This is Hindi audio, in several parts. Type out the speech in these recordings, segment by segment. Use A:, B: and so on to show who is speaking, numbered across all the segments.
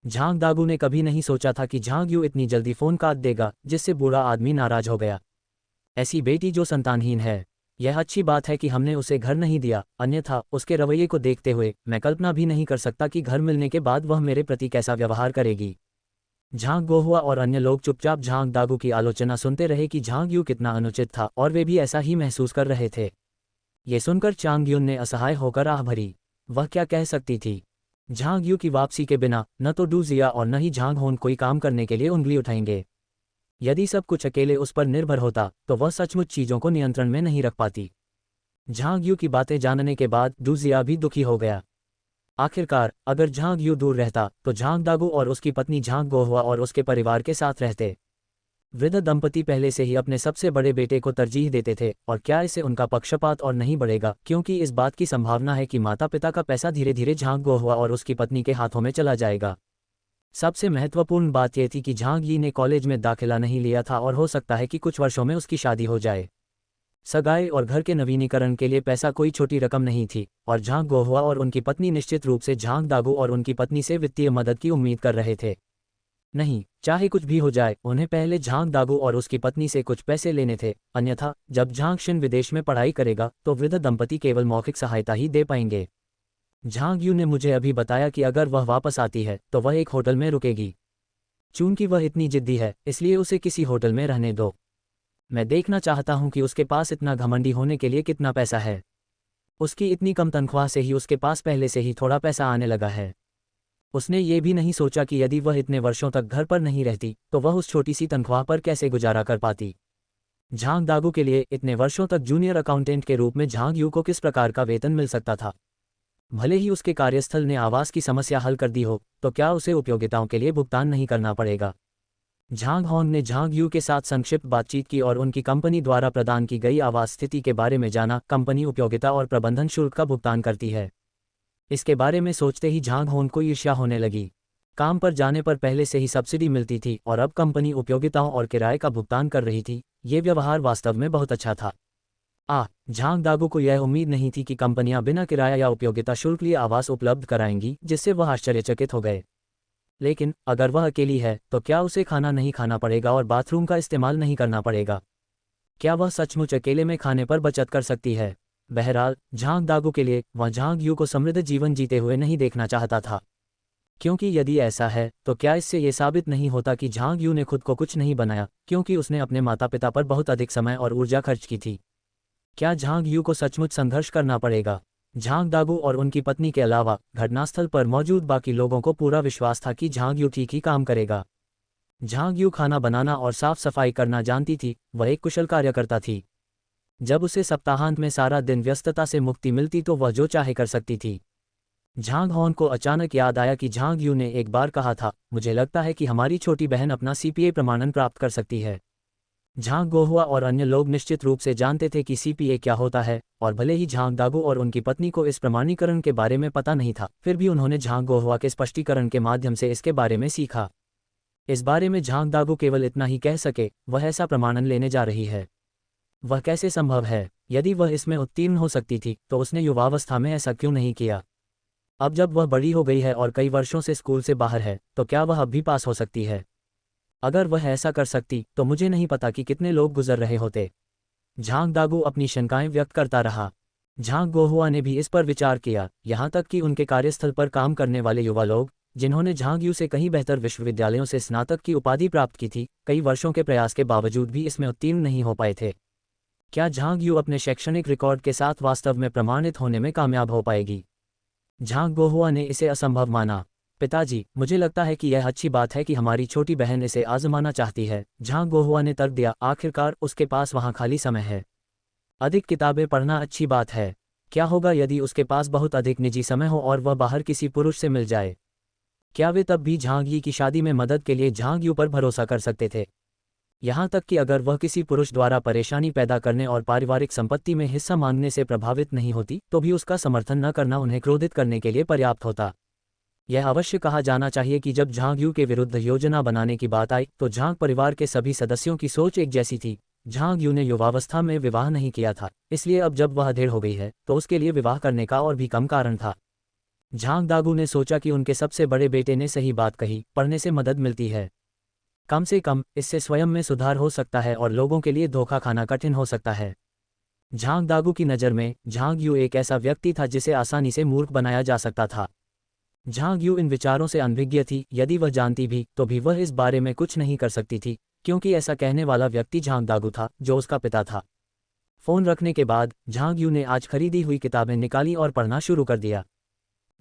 A: झांग दागू ने कभी नहीं सोचा था कि झांग यू इतनी जल्दी फोन काट देगा, जिससे बूढ़ा आदमी नाराज हो गया। ऐसी बेटी जो संतानहीन है, यह अच्छी बात है कि हमने उसे घर नहीं दिया, अन्यथा उसके रवैये को देखते हुए मैं कल्पना भी नहीं कर सकता कि घर मिलने के बाद वह मेरे प्रति कैसा व्यवहार करेगी। झांग गोहुआ और अन्य लोग चुपचाप झांग दागू की आलोचना सुनते रहे कि झांग यू कितना अनुचित था, और वे भी ऐसा ही महसूस कर रहे थे। ये सुनकर चांग यून ने असहाय होकर आह भरी। वह क्या कह सकती थी? झांग यू की वापसी के बिना न तो डू जिया और न ही झांग होन कोई काम करने के लिए उंगली उठाएंगे। यदि सब कुछ अकेले उस पर निर्भर होता तो वह सचमुच चीजों को नियंत्रण में नहीं रख पाती। झांग यू की बातें जानने के बाद डू जिया भी दुखी हो गया। आखिरकार अगर झांग यू दूर रहता तो झांग दागू और उसकी पत्नी झांग गोहुआ और उसके परिवार के साथ रहते। वृद्ध दंपति पहले से ही अपने सबसे बड़े बेटे को तरजीह देते थे, और क्या इससे उनका पक्षपात और नहीं बढ़ेगा, क्योंकि इस बात की संभावना है कि माता पिता का पैसा धीरे धीरे झांग गोहुआ और उसकी पत्नी के हाथों में चला जाएगा। सबसे महत्वपूर्ण बात यह थी कि झांग यी ने कॉलेज में दाखिला नहीं लिया था, और हो सकता है कि कुछ वर्षों में उसकी शादी हो जाए। सगाई और घर के नवीनीकरण के लिए पैसा कोई छोटी रकम नहीं थी, और झांग गोहुआ और उनकी पत्नी निश्चित रूप से झांग दागू और उनकी पत्नी से वित्तीय मदद की उम्मीद कर रहे थे। नहीं, चाहे कुछ भी हो जाए, उन्हें पहले झांग दागू और उसकी पत्नी से कुछ पैसे लेने थे, अन्यथा जब झांग शिन विदेश में पढ़ाई करेगा तो वृद्ध दंपति केवल मौखिक सहायता ही दे पाएंगे। झांग यू ने मुझे अभी बताया कि अगर वह वापस आती है तो वह एक होटल में रुकेगी। चूंकि वह इतनी जिद्दी है, इसलिए उसे किसी होटल में रहने दो। मैं देखना चाहता हूं कि उसके पास इतना घमंडी होने के लिए कितना पैसा है। उसकी इतनी कम तनख्वाह से ही उसके पास पहले से ही थोड़ा पैसा आने लगा है। उसने ये भी नहीं सोचा कि यदि वह इतने वर्षों तक घर पर नहीं रहती तो वह उस छोटी सी तनख्वाह पर कैसे गुजारा कर पाती। झांग दागू के लिए इतने वर्षों तक जूनियर अकाउंटेंट के रूप में झांग यू को किस प्रकार का वेतन मिल सकता था? भले ही उसके कार्यस्थल ने आवास की समस्या हल कर दी हो, तो क्या उसे उपयोगिताओं के लिए भुगतान नहीं करना पड़ेगा? झांग होंग ने झांग यू के साथ संक्षिप्त बातचीत की और उनकी कंपनी द्वारा प्रदान की गई आवास स्थिति के बारे में जाना। कंपनी उपयोगिता और प्रबंधन शुल्क का भुगतान करती है। इसके बारे में सोचते ही झांग होंग को ईर्ष्या होने लगी। काम पर जाने पर पहले से ही सब्सिडी मिलती थी और अब कंपनी उपयोगिताओं और किराए का भुगतान कर रही थी। ये व्यवहार वास्तव में बहुत अच्छा था। झांग दागू को यह उम्मीद नहीं थी कि कंपनियां बिना किराया या उपयोगिता शुल्क लिए आवास उपलब्ध कराएंगी, जिससे वह आश्चर्यचकित हो गए। लेकिन अगर वह अकेली है तो क्या उसे खाना नहीं खाना पड़ेगा और बाथरूम का इस्तेमाल नहीं करना पड़ेगा? क्या वह सचमुच अकेले में खाने पर बचत कर सकती है? बहरहाल झांग दागू के लिए वह झांग यू को समृद्ध जीवन जीते हुए नहीं देखना चाहता था, क्योंकि यदि ऐसा है तो क्या इससे ये साबित नहीं होता कि झांग यू ने खुद को कुछ नहीं बनाया, क्योंकि उसने अपने माता पिता पर बहुत अधिक समय और ऊर्जा खर्च की थी? क्या झांग यू को सचमुच संघर्ष करना पड़ेगा? झांग दागू और उनकी पत्नी के अलावा घटनास्थल पर मौजूद बाकी लोगों को पूरा विश्वास था कि झांग यू ठीक ही काम करेगा। झांग यू खाना बनाना और साफ सफाई करना जानती थी। वह एक कुशल कार्यकर्ता थी। जब उसे सप्ताहांत में सारा दिन व्यस्तता से मुक्ति मिलती तो वह जो चाहे कर सकती थी। झांग होन को अचानक याद आया कि झांग यू ने एक बार कहा था, मुझे लगता है कि हमारी छोटी बहन अपना सीपीए प्रमाणन प्राप्त कर सकती है। झांग गोहुआ और अन्य लोग निश्चित रूप से जानते थे कि सीपीए क्या होता है, और भले ही झांग दागू और उनकी पत्नी को इस प्रमाणीकरण के बारे में पता नहीं था, फिर भी उन्होंने झांग गोहुआ के स्पष्टीकरण के माध्यम से इसके बारे में सीखा। इस बारे में झांग दागू केवल इतना ही कह सके, वह ऐसा प्रमाणन लेने जा रही है। वह कैसे संभव है? यदि वह इसमें उत्तीर्ण हो सकती थी तो उसने युवावस्था में ऐसा क्यों नहीं किया? अब जब वह बड़ी हो गई है और कई वर्षों से स्कूल से बाहर है, तो क्या वह अब भी पास हो सकती है? अगर वह ऐसा कर सकती तो मुझे नहीं पता कि कितने लोग गुजर रहे होते। झांग दागू अपनी शंकाएं व्यक्त करता रहा। झांग गोहुआ ने भी इस पर विचार किया, यहाँ तक कि उनके कार्यस्थल पर काम करने वाले युवा लोग, जिन्होंने झांग यू से कहीं बेहतर विश्वविद्यालयों से स्नातक की उपाधि प्राप्त की थी, कई वर्षों के प्रयास के बावजूद भी इसमें उत्तीर्ण नहीं हो पाए थे। क्या झांग यू अपने शैक्षणिक रिकॉर्ड के साथ वास्तव में प्रमाणित होने में कामयाब हो पाएगी? झांग गोहुआ ने इसे असंभव माना। पिताजी, मुझे लगता है कि यह अच्छी बात है कि हमारी छोटी बहन इसे आजमाना चाहती है, झांग गोहुआ ने तर्क दिया। आखिरकार उसके पास वहाँ खाली समय है। अधिक किताबें पढ़ना अच्छी बात है। क्या होगा यदि उसके पास बहुत अधिक निजी समय हो और वह बाहर किसी पुरुष से मिल जाए? क्या वे तब भी झांग यी की शादी में मदद के लिए झांग यू पर भरोसा कर सकते थे? यहाँ तक कि अगर वह किसी पुरुष द्वारा परेशानी पैदा करने और पारिवारिक संपत्ति में हिस्सा मांगने से प्रभावित नहीं होती, तो भी उसका समर्थन न करना उन्हें क्रोधित करने के लिए पर्याप्त होता। यह अवश्य कहा जाना चाहिए कि जब झांग यू के विरुद्ध योजना बनाने की बात आई तो झांग परिवार के सभी सदस्यों की सोच एक जैसी थी। झांग यू ने युवावस्था में विवाह नहीं किया था, इसलिए अब जब वह अधेड़ हो गई है तो उसके लिए विवाह करने का और भी कम कारण था। झांग दागू ने सोचा कि उनके सबसे बड़े बेटे ने सही बात कही, पढ़ने से मदद मिलती है। कम से कम इससे स्वयं में सुधार हो सकता है और लोगों के लिए धोखा खाना कठिन हो सकता है। झांग दागू की नज़र में झांग यू एक ऐसा व्यक्ति था जिसे आसानी से मूर्ख बनाया जा सकता था। झांग यू इन विचारों से अनभिज्ञ थी, यदि वह जानती भी तो भी वह इस बारे में कुछ नहीं कर सकती थी, क्योंकि ऐसा कहने वाला व्यक्ति झांग दागू था, जो उसका पिता था। फ़ोन रखने के बाद झांग यू ने आज खरीदी हुई किताबें निकाली और पढ़ना शुरू कर दिया।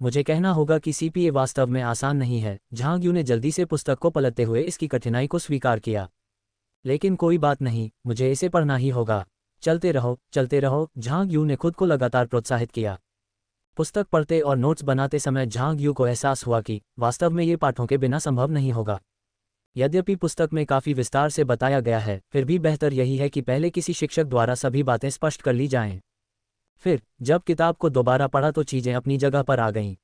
A: मुझे कहना होगा कि सीपीए वास्तव में आसान नहीं है। झांग यू ने जल्दी से पुस्तक को पलटते हुए इसकी कठिनाई को स्वीकार किया। लेकिन कोई बात नहीं, मुझे इसे पढ़ना ही होगा। चलते रहो, झांग यू ने खुद को लगातार प्रोत्साहित किया। पुस्तक पढ़ते और नोट्स बनाते समय झांग यू को एहसास हुआ कि वास्तव में ये पाठों के बिना संभव नहीं होगा। यद्यपि पुस्तक में काफ़ी विस्तार से बताया गया है, फिर भी बेहतर यही है कि पहले किसी शिक्षक द्वारा सभी बातें स्पष्ट कर ली जाएं। फिर जब किताब को दोबारा पढ़ा तो चीज़ें अपनी जगह पर आ गईं।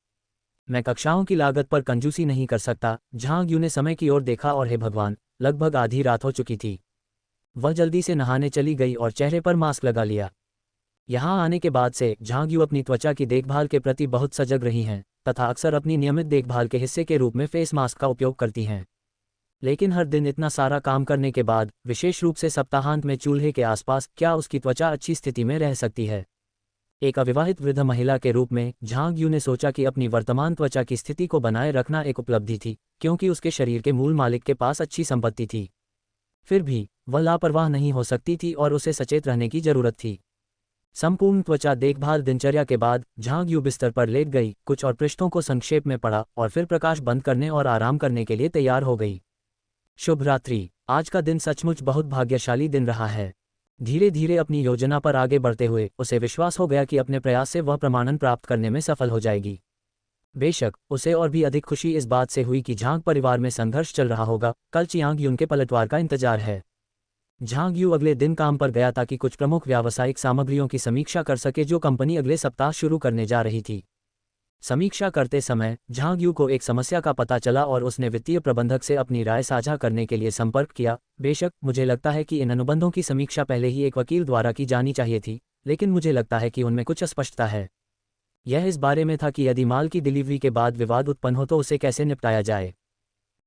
A: मैं कक्षाओं की लागत पर कंजूसी नहीं कर सकता। झांग यू ने समय की ओर देखा और हे भगवान, लगभग आधी रात हो चुकी थी। वह जल्दी से नहाने चली गई और चेहरे पर मास्क लगा लिया। यहाँ आने के बाद से झांग यू अपनी त्वचा की देखभाल के प्रति बहुत सजग रही हैं तथा अक्सर अपनी नियमित देखभाल के हिस्से के रूप में फेस मास्क का उपयोग करती हैं। लेकिन हर दिन इतना सारा काम करने के बाद, विशेष रूप से सप्ताहांत में चूल्हे के आसपास, क्या उसकी त्वचा अच्छी स्थिति में रह सकती है? एक अविवाहित वृद्ध महिला के रूप में झांग यू ने सोचा कि अपनी वर्तमान त्वचा की स्थिति को बनाए रखना एक उपलब्धि थी, क्योंकि उसके शरीर के मूल मालिक के पास अच्छी संपत्ति थी। फिर भी वह लापरवाह नहीं हो सकती थी और उसे सचेत रहने की जरूरत थी। संपूर्ण त्वचा देखभाल दिनचर्या के बाद झांग यू बिस्तर पर लेट गई, कुछ और पृष्ठों को संक्षेप में पढ़ा और फिर प्रकाश बंद करने और आराम करने के लिए तैयार हो गई। शुभ रात्रि। आज का दिन सचमुच बहुत भाग्यशाली दिन रहा है। धीरे धीरे अपनी योजना पर आगे बढ़ते हुए उसे विश्वास हो गया कि अपने प्रयास से वह प्रमाणन प्राप्त करने में सफल हो जाएगी। बेशक उसे और भी अधिक खुशी इस बात से हुई कि झांग परिवार में संघर्ष चल रहा होगा। कल चियांग यून के पलटवार का इंतजार है। झांग यू अगले दिन काम पर गया ताकि कुछ प्रमुख व्यावसायिक सामग्रियों की समीक्षा कर सके जो कंपनी अगले सप्ताह शुरू करने जा रही थी। समीक्षा करते समय झांग यू को एक समस्या का पता चला और उसने वित्तीय प्रबंधक से अपनी राय साझा करने के लिए संपर्क किया। बेशक मुझे लगता है कि इन अनुबंधों की समीक्षा पहले ही एक वकील द्वारा की जानी चाहिए थी, लेकिन मुझे लगता है कि उनमें कुछ अस्पष्टता है। यह इस बारे में था कि यदि माल की डिलीवरी के बाद विवाद उत्पन्न हो तो उसे कैसे निपटाया जाए।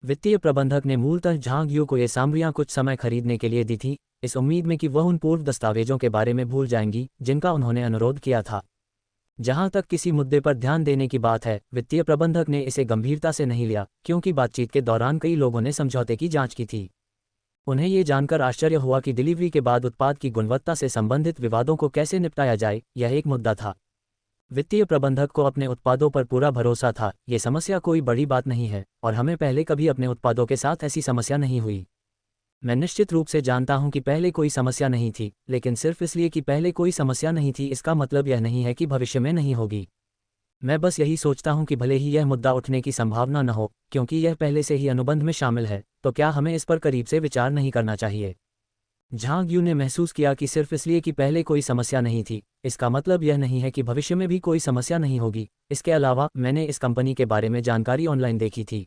A: वित्तीय प्रबंधक ने मूलतः झांग यू को ये सामग्रियां कुछ समय खरीदने के लिए दी थी, इस उम्मीद में कि वह उन पूर्व दस्तावेजों के बारे में भूल जाएंगी जिनका उन्होंने अनुरोध किया था। जहां तक किसी मुद्दे पर ध्यान देने की बात है, वित्तीय प्रबंधक ने इसे गंभीरता से नहीं लिया, क्योंकि बातचीत के दौरान कई लोगों ने समझौते की जांच की थी। उन्हें ये जानकर आश्चर्य हुआ कि डिलीवरी के बाद उत्पाद की गुणवत्ता से संबंधित विवादों को कैसे निपटाया जाए, यह एक मुद्दा था। वित्तीय प्रबंधक को अपने उत्पादों पर पूरा भरोसा था। ये समस्या कोई बड़ी बात नहीं है और हमें पहले कभी अपने उत्पादों के साथ ऐसी समस्या नहीं हुई। मैं निश्चित रूप से जानता हूं कि पहले कोई समस्या नहीं थी, लेकिन सिर्फ इसलिए कि पहले कोई समस्या नहीं थी इसका मतलब यह नहीं है कि भविष्य में नहीं होगी। मैं बस यही सोचता हूं कि भले ही यह मुद्दा उठने की संभावना न हो, क्योंकि यह पहले से ही अनुबंध में शामिल है, तो क्या हमें इस पर करीब से विचार नहीं करना चाहिए? झांग यू ने महसूस किया कि सिर्फ इसलिए कि पहले कोई समस्या नहीं थी, इसका मतलब यह नहीं है कि भविष्य में भी कोई समस्या नहीं होगी। इसके अलावा मैंने इस कंपनी के बारे में जानकारी ऑनलाइन देखी थी।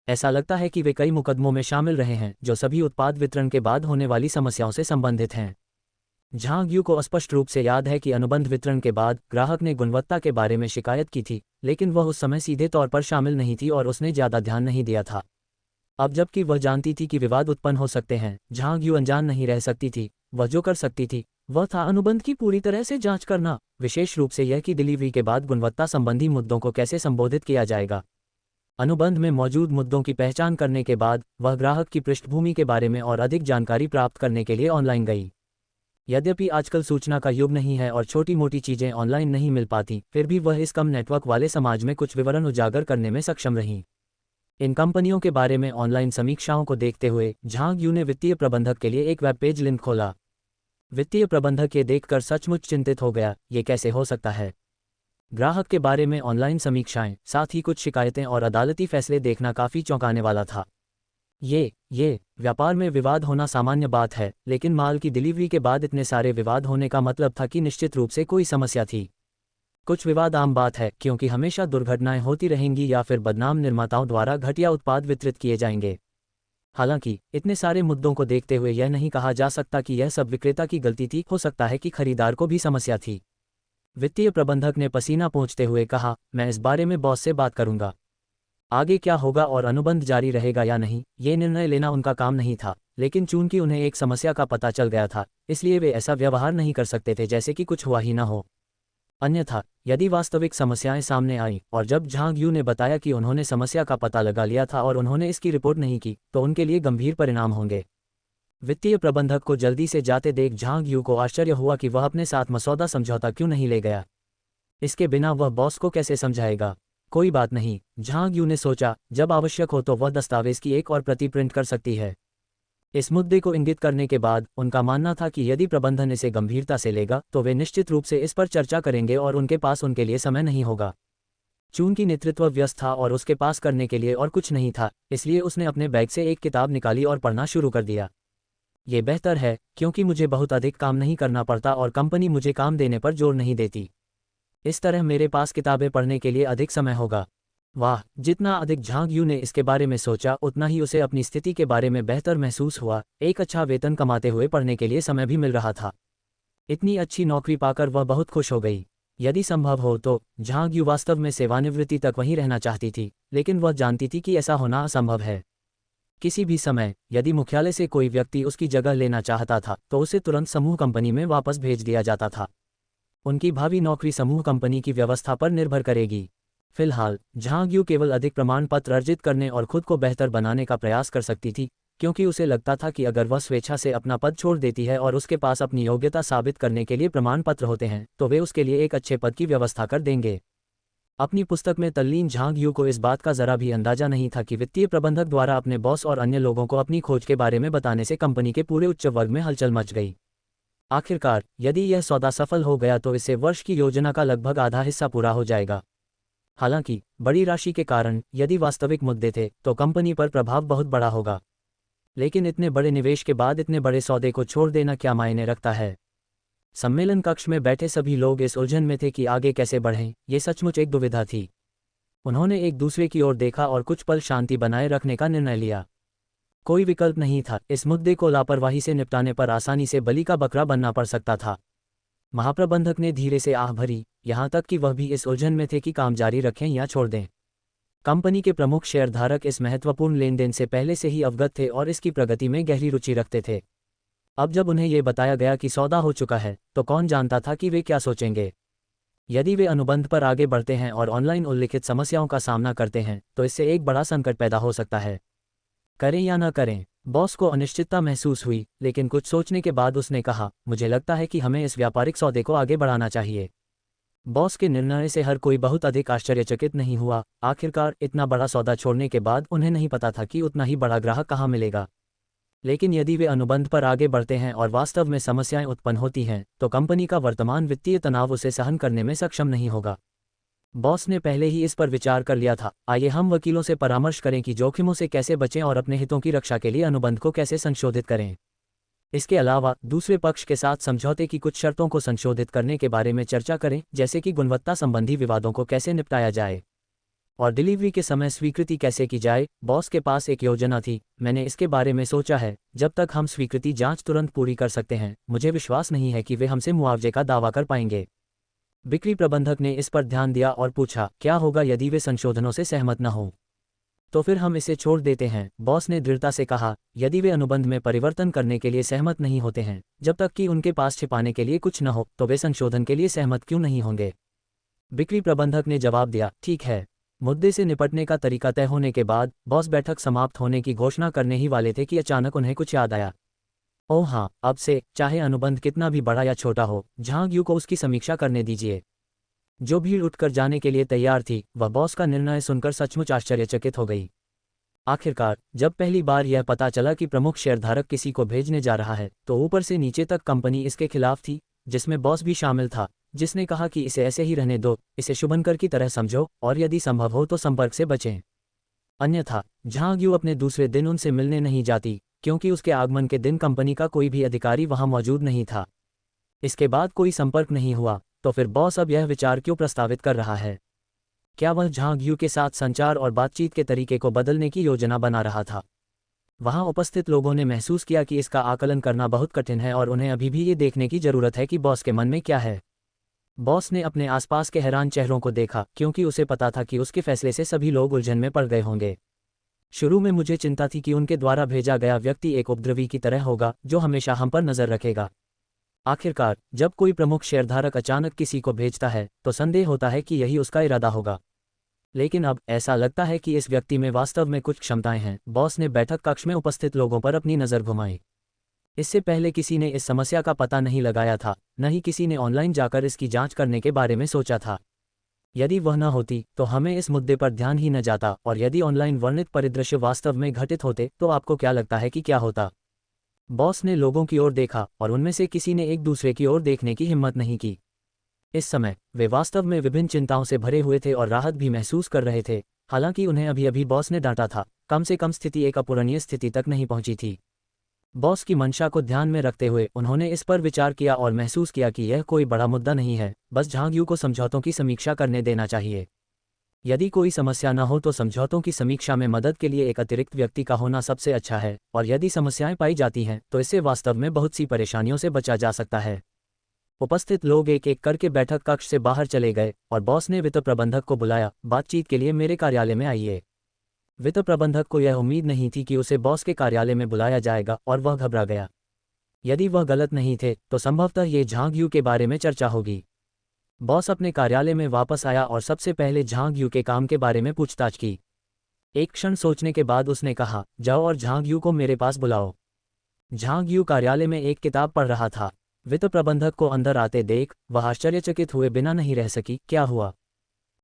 A: ऐसा लगता है कि वे कई मुकदमों में शामिल रहे हैं जो सभी उत्पाद वितरण के बाद होने वाली समस्याओं से संबंधित हैं। झांग यू को स्पष्ट रूप से याद है कि अनुबंध वितरण के बाद ग्राहक ने गुणवत्ता के बारे में शिकायत की थी, लेकिन वह उस समय सीधे तौर पर शामिल नहीं थी और उसने ज़्यादा ध्यान नहीं दिया था। अब जबकि वह जानती थी कि विवाद उत्पन्न हो सकते हैं, झांग यू अनजान नहीं रह सकती थी। वह जो कर सकती थी वह था अनुबंध की पूरी तरह से जांच करना, विशेष रूप से यह कि डिलीवरी के बाद गुणवत्ता संबंधी मुद्दों को कैसे संबोधित किया जाएगा। अनुबंध में मौजूद मुद्दों की पहचान करने के बाद वह ग्राहक की पृष्ठभूमि के बारे में और अधिक जानकारी प्राप्त करने के लिए ऑनलाइन गई। यद्यपि आजकल सूचना का युग नहीं है और छोटी मोटी चीज़ें ऑनलाइन नहीं मिल पाती, फिर भी वह इस कम नेटवर्क वाले समाज में कुछ विवरण उजागर करने में सक्षम रहीं। इन कंपनियों के बारे में ऑनलाइन समीक्षाओं को देखते हुए झांग यू ने वित्तीय प्रबंधक के लिए एक वेब पेज लिंक खोला। वित्तीय प्रबंधक ये देखकर सचमुच चिंतित हो गया, ये कैसे हो सकता है? ग्राहक के बारे में ऑनलाइन समीक्षाएं, साथ ही कुछ शिकायतें और अदालती फैसले देखना काफ़ी चौंकाने वाला था। ये व्यापार में विवाद होना सामान्य बात है, लेकिन माल की डिलीवरी के बाद इतने सारे विवाद होने का मतलब था कि निश्चित रूप से कोई समस्या थी। कुछ विवाद आम बात है, क्योंकि हमेशा दुर्घटनाएं होती रहेंगी या फिर बदनाम निर्माताओं द्वारा घटिया उत्पाद वितरित किए जाएंगे। हालांकि इतने सारे मुद्दों को देखते हुए यह नहीं कहा जा सकता कि यह सब विक्रेता की गलती थी। हो सकता है कि खरीदार को भी समस्या थी। वित्तीय प्रबंधक ने पसीना पोंछते हुए कहा, मैं इस बारे में बॉस से बात करूंगा। आगे क्या होगा और अनुबंध जारी रहेगा या नहीं, ये निर्णय लेना उनका काम नहीं था, लेकिन चूंकि उन्हें एक समस्या का पता चल गया था, इसलिए वे ऐसा व्यवहार नहीं कर सकते थे जैसे कि कुछ हुआ ही ना हो। अन्यथा यदि वास्तविक समस्याएं सामने आईं और जब झांग यू ने बताया कि उन्होंने समस्या का पता लगा लिया था और उन्होंने इसकी रिपोर्ट नहीं की, तो उनके लिए गंभीर परिणाम होंगे। वित्तीय प्रबंधक को जल्दी से जाते देख झांग यू को आश्चर्य हुआ कि वह अपने साथ मसौदा समझौता क्यों नहीं ले गया। इसके बिना वह बॉस को कैसे समझाएगा। कोई बात नहीं, झांग यू ने सोचा, जब आवश्यक हो तो वह दस्तावेज की एक और प्रति प्रिंट कर सकती है। इस मुद्दे को इंगित करने के बाद उनका मानना था कि यदि प्रबंधन इसे गंभीरता से लेगा तो वे निश्चित रूप से इस पर चर्चा करेंगे और उनके पास उनके लिए समय नहीं होगा। चूंकि नेतृत्व व्यस्त था और उसके पास करने के लिए और कुछ नहीं था, इसलिए उसने अपने बैग से एक किताब निकाली और पढ़ना शुरू कर दिया। ये बेहतर है, क्योंकि मुझे बहुत अधिक काम नहीं करना पड़ता और कंपनी मुझे काम देने पर जोर नहीं देती। इस तरह मेरे पास किताबें पढ़ने के लिए अधिक समय होगा। वाह, जितना अधिक झांग यू ने इसके बारे में सोचा, उतना ही उसे अपनी स्थिति के बारे में बेहतर महसूस हुआ। एक अच्छा वेतन कमाते हुए पढ़ने के लिए समय भी मिल रहा था। इतनी अच्छी नौकरी पाकर वह बहुत खुश हो गई। यदि संभव हो तो झांग यू वास्तव में सेवानिवृत्ति तक वहीं रहना चाहती थी, लेकिन वह जानती थी कि ऐसा होना असंभव है। किसी भी समय यदि मुख्यालय से कोई व्यक्ति उसकी जगह लेना चाहता था तो उसे तुरंत समूह कंपनी में वापस भेज दिया जाता था। उनकी भावी नौकरी समूह कंपनी की व्यवस्था पर निर्भर करेगी। फिलहाल झांग यू केवल अधिक प्रमाण पत्र अर्जित करने और खुद को बेहतर बनाने का प्रयास कर सकती थी, क्योंकि उसे लगता था कि अगर वह स्वेच्छा से अपना पद छोड़ देती है और उसके पास अपनी योग्यता साबित करने के लिए प्रमाण पत्र होते हैं, तो वे उसके लिए एक अच्छे पद की व्यवस्था कर देंगे। अपनी पुस्तक में तल्लीन झांग यू को इस बात का जरा भी अंदाजा नहीं था कि वित्तीय प्रबंधक द्वारा अपने बॉस और अन्य लोगों को अपनी खोज के बारे में बताने से कंपनी के पूरे उच्च वर्ग में हलचल मच गई। आखिरकार यदि यह सौदा सफल हो गया तो इससे वर्ष की योजना का लगभग आधा हिस्सा पूरा हो जाएगा। हालांकि बड़ी राशि के कारण यदि वास्तविक मुद्दे थे तो कंपनी पर प्रभाव बहुत बड़ा होगा, लेकिन इतने बड़े निवेश के बाद इतने बड़े सौदे को छोड़ देना क्या मायने रखता है। सम्मेलन कक्ष में बैठे सभी लोग इस उलझन में थे कि आगे कैसे बढ़ें। ये सचमुच एक दुविधा थी। उन्होंने एक दूसरे की ओर देखा और कुछ पल शांति बनाए रखने का निर्णय लिया। कोई विकल्प नहीं था। इस मुद्दे को लापरवाही से निपटाने पर आसानी से बलि का बकरा बनना पड़ सकता था। महाप्रबंधक ने धीरे से आह भरी, यहाँ तक कि वह भी इस उलझन में थे कि काम जारी रखें या छोड़ दें। कंपनी के प्रमुख शेयरधारक इस महत्वपूर्ण लेनदेन से पहले से ही अवगत थे और इसकी प्रगति में गहरी रुचि रखते थे। अब जब उन्हें यह बताया गया कि सौदा हो चुका है, तो कौन जानता था कि वे क्या सोचेंगे। यदि वे अनुबंध पर आगे बढ़ते हैं और ऑनलाइन उल्लिखित समस्याओं का सामना करते हैं, तो इससे एक बड़ा संकट पैदा हो सकता है। करें या न करें। बॉस को अनिश्चितता महसूस हुई, लेकिन कुछ सोचने के बाद उसने कहा, मुझे लगता है कि हमें इस व्यापारिक सौदे को आगे बढ़ाना चाहिए। बॉस के निर्णय से हर कोई बहुत अधिक आश्चर्यचकित नहीं हुआ। आखिरकार इतना बड़ा सौदा छोड़ने के बाद उन्हें नहीं पता था कि उतना ही बड़ा ग्राहक कहाँ मिलेगा। लेकिन यदि वे अनुबंध पर आगे बढ़ते हैं और वास्तव में समस्याएं उत्पन्न होती हैं, तो कंपनी का वर्तमान वित्तीय तनाव उसे सहन करने में सक्षम नहीं होगा। बॉस ने पहले ही इस पर विचार कर लिया था। आइए हम वकीलों से परामर्श करें कि जोखिमों से कैसे बचें और अपने हितों की रक्षा के लिए अनुबंध को कैसे संशोधित करें। इसके अलावा दूसरे पक्ष के साथ समझौते की कुछ शर्तों को संशोधित करने के बारे में चर्चा करें, जैसे कि गुणवत्ता संबंधी विवादों को कैसे निपटाया जाए और डिलीवरी के समय स्वीकृति कैसे की जाए। बॉस के पास एक योजना थी। मैंने इसके बारे में सोचा है। जब तक हम स्वीकृति जांच तुरंत पूरी कर सकते हैं, मुझे विश्वास नहीं है कि वे हमसे मुआवजे का दावा कर पाएंगे। बिक्री प्रबंधक ने इस पर ध्यान दिया और पूछा, क्या होगा यदि वे संशोधनों से सहमत न हों? तो फिर हम इसे छोड़ देते हैं। बॉस ने दृढ़ता से कहा, यदि वे अनुबंध में परिवर्तन करने के लिए सहमत नहीं होते हैं, जब तक कि उनके पास छिपाने के लिए कुछ न हो, तो वे संशोधन के लिए सहमत क्यों नहीं होंगे? बिक्री प्रबंधक ने जवाब दिया, ठीक है। मुद्दे से निपटने का तरीका तय होने के बाद बॉस बैठक समाप्त होने की घोषणा करने ही वाले थे कि अचानक उन्हें कुछ याद आया। ओह हाँ, अब से चाहे अनुबंध कितना भी बड़ा या छोटा हो, झांग यू को उसकी समीक्षा करने दीजिए। जो भीड़ उठकर जाने के लिए तैयार थी, वह बॉस का निर्णय सुनकर सचमुच आश्चर्यचकित हो गई। आखिरकार जब पहली बार यह पता चला कि प्रमुख शेयरधारक किसी को भेजने जा रहा है, तो ऊपर से नीचे तक कंपनी इसके खिलाफ थी, जिसमें बॉस भी शामिल था, जिसने कहा कि इसे ऐसे ही रहने दो, इसे शुभंकर की तरह समझो और यदि संभव हो तो संपर्क से बचें। अन्यथा झांग यू अपने दूसरे दिन उनसे मिलने नहीं जाती, क्योंकि उसके आगमन के दिन कंपनी का कोई भी अधिकारी वहां मौजूद नहीं था। इसके बाद कोई संपर्क नहीं हुआ, तो फिर बॉस अब यह विचार क्यों प्रस्तावित कर रहा है? क्या वह झांग यू के साथ संचार और बातचीत के तरीके को बदलने की योजना बना रहा था? वहां उपस्थित लोगों ने महसूस किया कि इसका आकलन करना बहुत कठिन है और उन्हें अभी भी ये देखने की जरूरत है कि बॉस के मन में क्या है। बॉस ने अपने आसपास के हैरान चेहरों को देखा, क्योंकि उसे पता था कि उसके फैसले से सभी लोग उलझन में पड़ गए होंगे। शुरू में मुझे चिंता थी कि उनके द्वारा भेजा गया व्यक्ति एक उपद्रवी की तरह होगा, जो हमेशा हम पर नजर रखेगा। आखिरकार जब कोई प्रमुख शेयरधारक अचानक किसी को भेजता है तो संदेह होता है कि यही उसका इरादा होगा। लेकिन अब ऐसा लगता है कि इस व्यक्ति में वास्तव में कुछ क्षमताएं हैं। बॉस ने बैठक कक्ष में उपस्थित लोगों पर अपनी नज़र घुमाई। इससे पहले किसी ने इस समस्या का पता नहीं लगाया था, न ही किसी ने ऑनलाइन जाकर इसकी जांच करने के बारे में सोचा था। यदि वह न होती तो हमें इस मुद्दे पर ध्यान ही न जाता, और यदि ऑनलाइन वर्णित परिदृश्य वास्तव में घटित होते तो आपको क्या लगता है कि क्या होता? बॉस ने लोगों की ओर देखा और उनमें से किसी ने एक दूसरे की ओर देखने की हिम्मत नहीं की। इस समय वे वास्तव में विभिन्न चिंताओं से भरे हुए थे और राहत भी महसूस कर रहे थे। हालांकि उन्हें अभी अभी बॉस ने डांटा था, कम से कम स्थिति एक अपूरणीय स्थिति तक नहीं पहुंची थी। बॉस की मंशा को ध्यान में रखते हुए उन्होंने इस पर विचार किया और महसूस किया कि यह कोई बड़ा मुद्दा नहीं है, बस झांग यू को समझौतों की समीक्षा करने देना चाहिए। यदि कोई समस्या न हो तो समझौतों की समीक्षा में मदद के लिए एक अतिरिक्त व्यक्ति का होना सबसे अच्छा है, और यदि समस्याएं पाई जाती हैं तो इससे वास्तव में बहुत सी परेशानियों से बचा जा सकता है। उपस्थित लोग एक एक करके बैठक कक्ष से बाहर चले गए और बॉस ने वित्त प्रबंधक को बुलाया। बातचीत के लिए मेरे कार्यालय में आइए। वित्त प्रबंधक को यह उम्मीद नहीं थी कि उसे बॉस के कार्यालय में बुलाया जाएगा, और वह घबरा गया। यदि वह गलत नहीं थे तो संभवतः ये झांग यू के बारे में चर्चा होगी। बॉस अपने कार्यालय में वापस आया और सबसे पहले झांग यू के काम के बारे में पूछताछ की। एक क्षण सोचने के बाद उसने कहा, जाओ और झांग यू को मेरे पास बुलाओ। झांग यू कार्यालय में एक किताब पढ़ रहा था। वित्त प्रबंधक को अंदर आते देख वह आश्चर्यचकित हुए बिना नहीं रह सकी। क्या हुआ?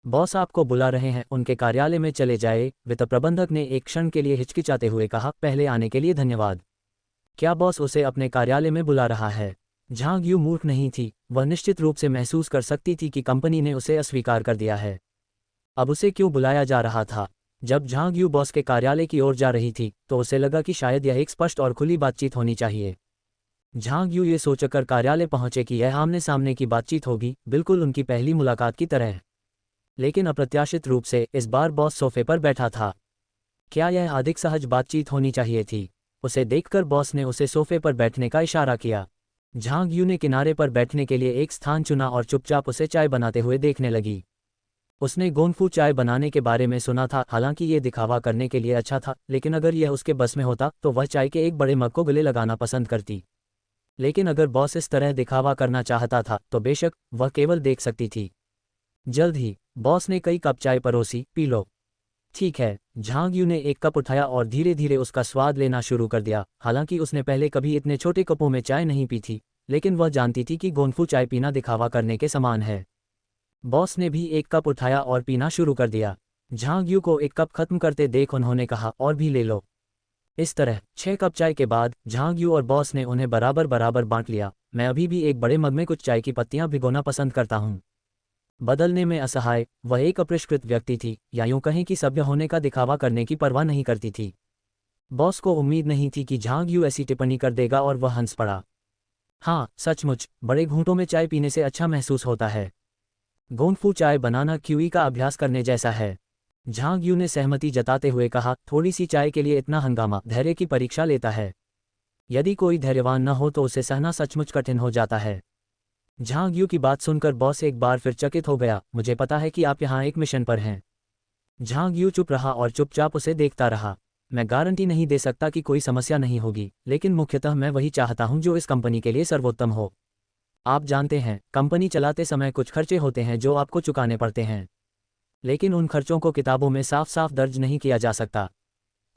A: बॉस आपको बुला रहे हैं, उनके कार्यालय में चले जाए। वित्त प्रबंधक ने एक क्षण के लिए हिचकिचाते हुए कहा, पहले आने के लिए धन्यवाद। क्या बॉस उसे अपने कार्यालय में बुला रहा है? झांग यू मूर्ख नहीं थी, वह निश्चित रूप से महसूस कर सकती थी कि कंपनी ने उसे अस्वीकार कर दिया है। अब उसे क्यों बुलाया जा रहा था? जब झांग यू बॉस के कार्यालय की ओर जा रही थी तो उसे लगा कि शायद यह एक स्पष्ट और खुली बातचीत होनी चाहिए। झांग यू ये सोचकर कार्यालय पहुंचे कि यह आमने सामने की बातचीत होगी, बिल्कुल उनकी पहली मुलाकात की तरह। लेकिन अप्रत्याशित रूप से इस बार बॉस सोफे पर बैठा था। क्या यह अधिक सहज बातचीत होनी चाहिए थी? उसे देखकर बॉस ने उसे सोफे पर बैठने का इशारा किया। झांग यू ने किनारे पर बैठने के लिए एक स्थान चुना और चुपचाप उसे चाय बनाते हुए देखने लगी। उसने गोंगफू चाय बनाने के बारे में सुना था, हालांकि ये दिखावा करने के लिए अच्छा था, लेकिन अगर यह उसके बस में होता तो वह चाय के एक बड़े मग को गले लगाना पसंद करती। लेकिन अगर बॉस इस तरह दिखावा करना चाहता था तो बेशक वह केवल देख सकती थी। जल्द ही बॉस ने कई कप चाय परोसी। P low. ठीक है। झांग यू ने एक कप उठाया और धीरे धीरे उसका स्वाद लेना शुरू कर दिया। हालांकि उसने पहले कभी इतने छोटे कपों में चाय नहीं पी थी, लेकिन वह जानती थी कि गोंगफू चाय पीना दिखावा करने के समान है। बॉस ने भी एक कप उठाया और पीना शुरू कर दिया। झांग यू को एक कप खत्म करते देख उन्होंने कहा, और भी ले लो। इस तरह 6 कप चाय के बाद झांग यू और बॉस ने उन्हें बराबर बराबर बांट लिया। मैं अभी भी एक बड़े मग में कुछ चाय की पत्तियां भिगोना पसंद करता हूं। बदलने में असहाय वह एक अपरिष्कृत व्यक्ति थी, या यूं कहें कि सभ्य होने का दिखावा करने की परवाह नहीं करती थी। बॉस को उम्मीद नहीं थी कि झांग यू ऐसी टिप्पणी कर देगा, और वह हंस पड़ा। हाँ, सचमुच बड़े घूंटों में चाय पीने से अच्छा महसूस होता है। गोंगफू चाय बनाना क्यूई का अभ्यास करने जैसा है। झांग यू ने सहमति जताते हुए कहा, थोड़ी सी चाय के लिए इतना हंगामा धैर्य की परीक्षा लेता है। यदि कोई धैर्यवान न हो तो उसे सहना सचमुच कठिन हो जाता है। झांग यू की बात सुनकर बॉस एक बार फिर चकित हो गया। मुझे पता है कि आप यहाँ एक मिशन पर हैं। झांग यू चुप रहा और चुपचाप उसे देखता रहा। मैं गारंटी नहीं दे सकता कि कोई समस्या नहीं होगी, लेकिन मुख्यतः मैं वही चाहता हूँ जो इस कंपनी के लिए सर्वोत्तम हो। आप जानते हैं, कंपनी चलाते समय कुछ खर्चे होते हैं जो आपको चुकाने पड़ते हैं, लेकिन उन खर्चों को किताबों में साफ साफ दर्ज नहीं किया जा सकता।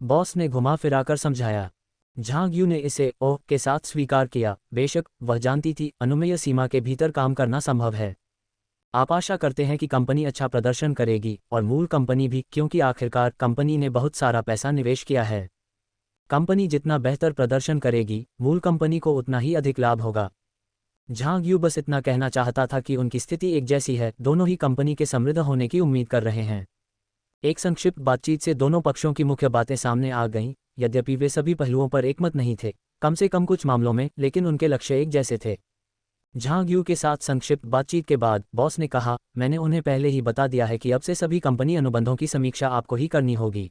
A: बॉस ने घुमा फिराकर समझाया। झांग यू ने इसे ओह के साथ स्वीकार किया। बेशक वह जानती थी अनुमेय सीमा के भीतर काम करना संभव है। आप आशा करते हैं कि कंपनी अच्छा प्रदर्शन करेगी, और मूल कंपनी भी, क्योंकि आखिरकार कंपनी ने बहुत सारा पैसा निवेश किया है। कंपनी जितना बेहतर प्रदर्शन करेगी, मूल कंपनी को उतना ही अधिक लाभ होगा। झांग यू बस इतना कहना चाहता था कि उनकी स्थिति एक जैसी है, दोनों ही कंपनी के समृद्ध होने की उम्मीद कर रहे हैं। एक संक्षिप्त बातचीत से दोनों पक्षों की मुख्य बातें सामने आ गईं, यद्यपि वे सभी पहलुओं पर एकमत नहीं थे, कम से कम कुछ मामलों में, लेकिन उनके लक्ष्य एक जैसे थे। झांग यू के साथ संक्षिप्त बातचीत के बाद बॉस ने कहा, मैंने उन्हें पहले ही बता दिया है कि अब से सभी कंपनी अनुबंधों की समीक्षा आपको ही करनी होगी।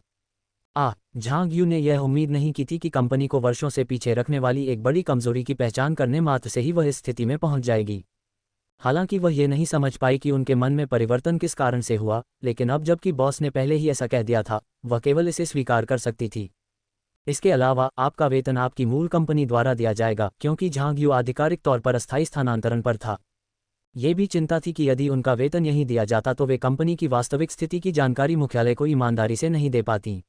A: झांग यू ने यह उम्मीद नहीं की थी कि कंपनी को वर्षों से पीछे रखने वाली एक बड़ी कमजोरी की पहचान करने मात्र से ही वह इस स्थिति में पहुंच जाएगी। हालांकि वह ये नहीं समझ पाई कि उनके मन में परिवर्तन किस कारण से हुआ, लेकिन अब जबकि बॉस ने पहले ही ऐसा कह दिया था, वह केवल इसे स्वीकार कर सकती थी। इसके अलावा आपका वेतन आपकी मूल कंपनी द्वारा दिया जाएगा, क्योंकि झांग यू आधिकारिक तौर पर अस्थायी स्थानांतरण पर था। ये भी चिंता थी कि यदि उनका वेतन यहीं दिया जाता तो वे कंपनी की वास्तविक स्थिति की जानकारी मुख्यालय को ईमानदारी से नहीं दे पाती।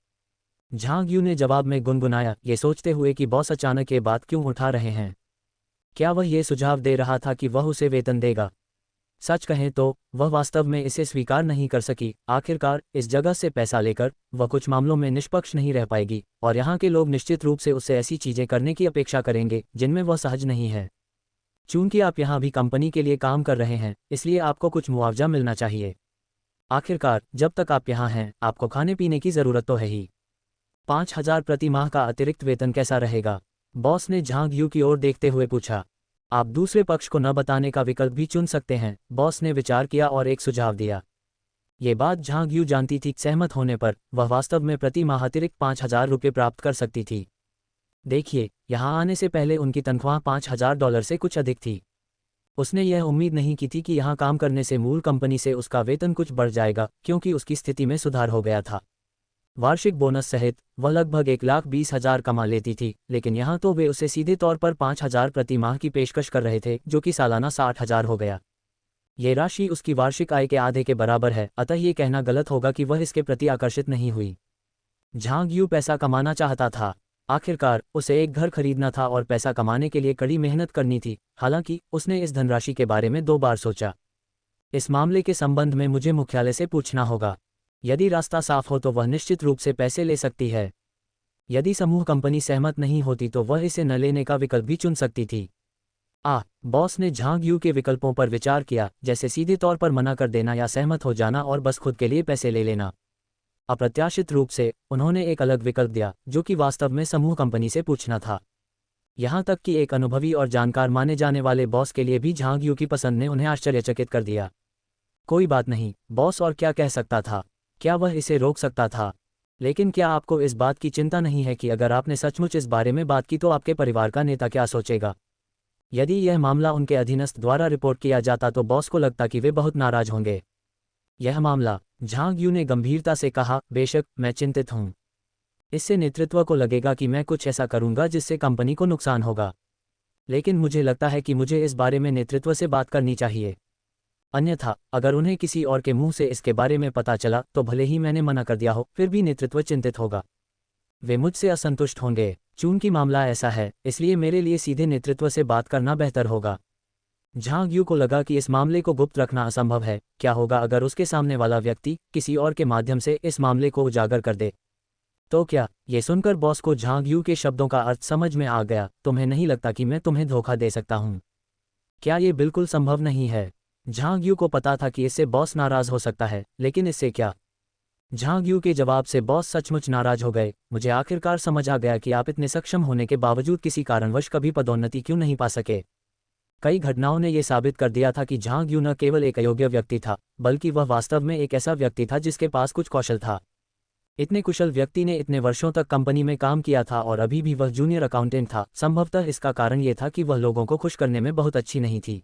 A: झांग यू ने जवाब में गुनगुनाया, ये सोचते हुए कि बॉस अचानक ये बात क्यों उठा रहे हैं। क्या वह ये सुझाव दे रहा था कि वह उसे वेतन देगा? सच कहें तो वह वास्तव में इसे स्वीकार नहीं कर सकी। आखिरकार इस जगह से पैसा लेकर वह कुछ मामलों में निष्पक्ष नहीं रह पाएगी, और यहाँ के लोग निश्चित रूप से उससे ऐसी चीजें करने की अपेक्षा करेंगे जिनमें वह सहज नहीं है। चूंकि आप यहाँ भी कंपनी के लिए काम कर रहे हैं, इसलिए आपको कुछ मुआवजा मिलना चाहिए। आखिरकार जब तक आप यहाँ हैं, आपको खाने पीने की जरूरत तो है ही। 5,000 प्रति माह का अतिरिक्त वेतन कैसा रहेगा? बॉस ने झांग यू की ओर देखते हुए पूछा। आप दूसरे पक्ष को न बताने का विकल्प भी चुन सकते हैं, बॉस ने विचार किया और एक सुझाव दिया। ये बात झांग यू जानती थी, सहमत होने पर वह वास्तव में प्रति माह अतिरिक्त 5,000 रुपये प्राप्त कर सकती थी। देखिए, यहाँ आने से पहले उनकी तनख्वाह $5,000 से कुछ अधिक थी। उसने यह उम्मीद नहीं की थी कि यहाँ काम करने से मूल कंपनी से उसका वेतन कुछ बढ़ जाएगा, क्योंकि उसकी स्थिति में सुधार हो गया था। वार्षिक बोनस सहित वह लगभग 1,20,000 कमा लेती थी, लेकिन यहाँ तो वे उसे सीधे तौर पर 5,000 प्रति माह की पेशकश कर रहे थे, जो कि सालाना 60,000 हो गया। ये राशि उसकी वार्षिक आय के आधे के बराबर है, अतः ये कहना गलत होगा कि वह इसके प्रति आकर्षित नहीं हुई। झांग यू पैसा कमाना चाहता था। आखिरकार उसे एक घर खरीदना था और पैसा कमाने के लिए कड़ी मेहनत करनी थी। हालांकि उसने इस धनराशि के बारे में 2 बार सोचा। इस मामले के संबंध में मुझे मुख्यालय से पूछना होगा। यदि रास्ता साफ हो तो वह निश्चित रूप से पैसे ले सकती है। यदि समूह कंपनी सहमत नहीं होती तो वह इसे न लेने का विकल्प भी चुन सकती थी। बॉस ने झांग यू के विकल्पों पर विचार किया, जैसे सीधे तौर पर मना कर देना या सहमत हो जाना और बस खुद के लिए पैसे ले लेना। अप्रत्याशित रूप से उन्होंने एक अलग विकल्प दिया, जो कि वास्तव में समूह कंपनी से पूछना था। यहाँ तक कि एक अनुभवी और जानकार माने जाने वाले बॉस के लिए भी झांग यू की पसंद ने उन्हें आश्चर्यचकित कर दिया। कोई बात नहीं, बॉस और क्या कह सकता था? क्या वह इसे रोक सकता था? लेकिन क्या आपको इस बात की चिंता नहीं है कि अगर आपने सचमुच इस बारे में बात की तो आपके परिवार का नेता क्या सोचेगा? यदि यह मामला उनके अधीनस्थ द्वारा रिपोर्ट किया जाता तो बॉस को लगता कि वे बहुत नाराज होंगे। यह मामला, झांग यू ने गंभीरता से कहा, बेशक मैं चिंतित हूं। इससे नेतृत्व को लगेगा कि मैं कुछ ऐसा करूंगा जिससे कंपनी को नुकसान होगा। लेकिन मुझे लगता है कि मुझे इस बारे में नेतृत्व से बात करनी चाहिए। अन्यथा अगर उन्हें किसी और के मुंह से इसके बारे में पता चला तो भले ही मैंने मना कर दिया हो, फिर भी नेतृत्व चिंतित होगा। वे मुझसे असंतुष्ट होंगे। चूंकि मामला ऐसा है, इसलिए मेरे लिए सीधे नेतृत्व से बात करना बेहतर होगा। झांग यू को लगा कि इस मामले को गुप्त रखना असंभव है। क्या होगा अगर उसके सामने वाला व्यक्ति किसी और के माध्यम से इस मामले को उजागर कर दे? तो क्या? ये सुनकर बॉस को झांग यू के शब्दों का अर्थ समझ में आ गया। तुम्हें नहीं लगता कि मैं तुम्हें धोखा दे सकता हूं? क्या ये बिल्कुल संभव नहीं है? झांग यू को पता था कि इससे बॉस नाराज हो सकता है, लेकिन इससे क्या? झांग यू के जवाब से बॉस सचमुच नाराज हो गए। मुझे आखिरकार समझ आ गया कि आप इतने सक्षम होने के बावजूद किसी कारणवश कभी पदोन्नति क्यों नहीं पा सके। कई घटनाओं ने यह साबित कर दिया था कि झांग यू न केवल एक अयोग्य व्यक्ति था, बल्कि वह वास्तव में एक ऐसा व्यक्ति था जिसके पास कुछ कौशल था। इतने कुशल व्यक्ति ने इतने वर्षों तक कंपनी में काम किया था और अभी भी वह जूनियर अकाउंटेंट था। संभवतः इसका कारण यह था कि वह लोगों को खुश करने में बहुत अच्छी नहीं थी।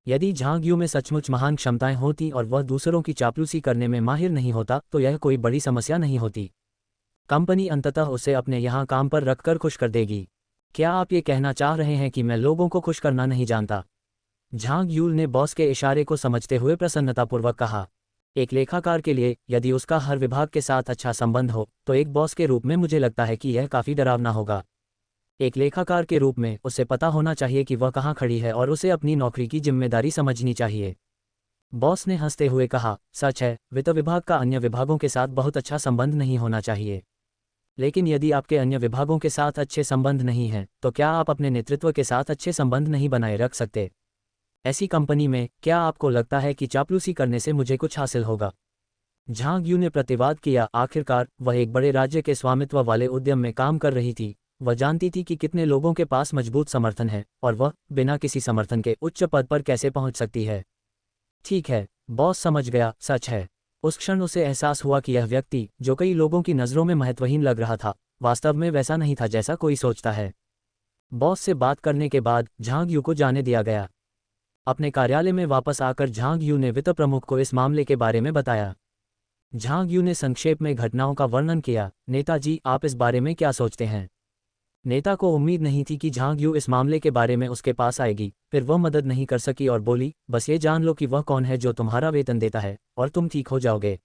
A: यदि झांग यू में सचमुच महान क्षमताएं होती और वह दूसरों की चापलूसी करने में माहिर नहीं होता तो यह कोई बड़ी समस्या नहीं होती। कंपनी अंततः उसे अपने यहाँ काम पर रखकर खुश कर देगी। क्या आप ये कहना चाह रहे हैं कि मैं लोगों को खुश करना नहीं जानता? झांग यूल ने बॉस के इशारे को समझते हुए प्रसन्नतापूर्वक कहा। एक लेखाकार के लिए यदि उसका हर विभाग के साथ अच्छा संबंध हो तो एक बॉस के रूप में मुझे लगता है कि यह काफ़ी डरावना होगा। एक लेखाकार के रूप में उसे पता होना चाहिए कि वह कहाँ खड़ी है और उसे अपनी नौकरी की जिम्मेदारी समझनी चाहिए। बॉस ने हंसते हुए कहा, सच है, वित्त विभाग का अन्य विभागों के साथ बहुत अच्छा संबंध नहीं होना चाहिए। लेकिन यदि आपके अन्य विभागों के साथ अच्छे संबंध नहीं हैं, तो क्या आप अपने नेतृत्व के साथ अच्छे संबंध नहीं बनाए रख सकते? ऐसी कंपनी में क्या आपको लगता है कि चापलूसी करने से मुझे कुछ हासिल होगा? झांग यू ने प्रतिवाद किया। आखिरकार वह एक बड़े राज्य के स्वामित्व वाले उद्यम में काम कर रही थी। वह जानती थी कि कितने लोगों के पास मजबूत समर्थन है और वह बिना किसी समर्थन के उच्च पद पर कैसे पहुंच सकती है। ठीक है, बॉस समझ गया, सच है। उस क्षण उसे एहसास हुआ कि यह व्यक्ति, जो कई लोगों की नज़रों में महत्वहीन लग रहा था, वास्तव में वैसा नहीं था जैसा कोई सोचता है। बॉस से बात करने के बाद झांग यू को जाने दिया गया। अपने कार्यालय में वापस आकर झांग यू ने वित्त प्रमुख को इस मामले के बारे में बताया। झांग यू ने संक्षेप में घटनाओं का वर्णन किया। नेताजी, आप इस बारे में क्या सोचते हैं? नेता को उम्मीद नहीं थी कि झांग यू इस मामले के बारे में उसके पास आएगी, फिर वह मदद नहीं कर सकी और बोली, बस ये जान लो कि वह कौन है जो तुम्हारा वेतन देता है, और तुम ठीक हो जाओगे।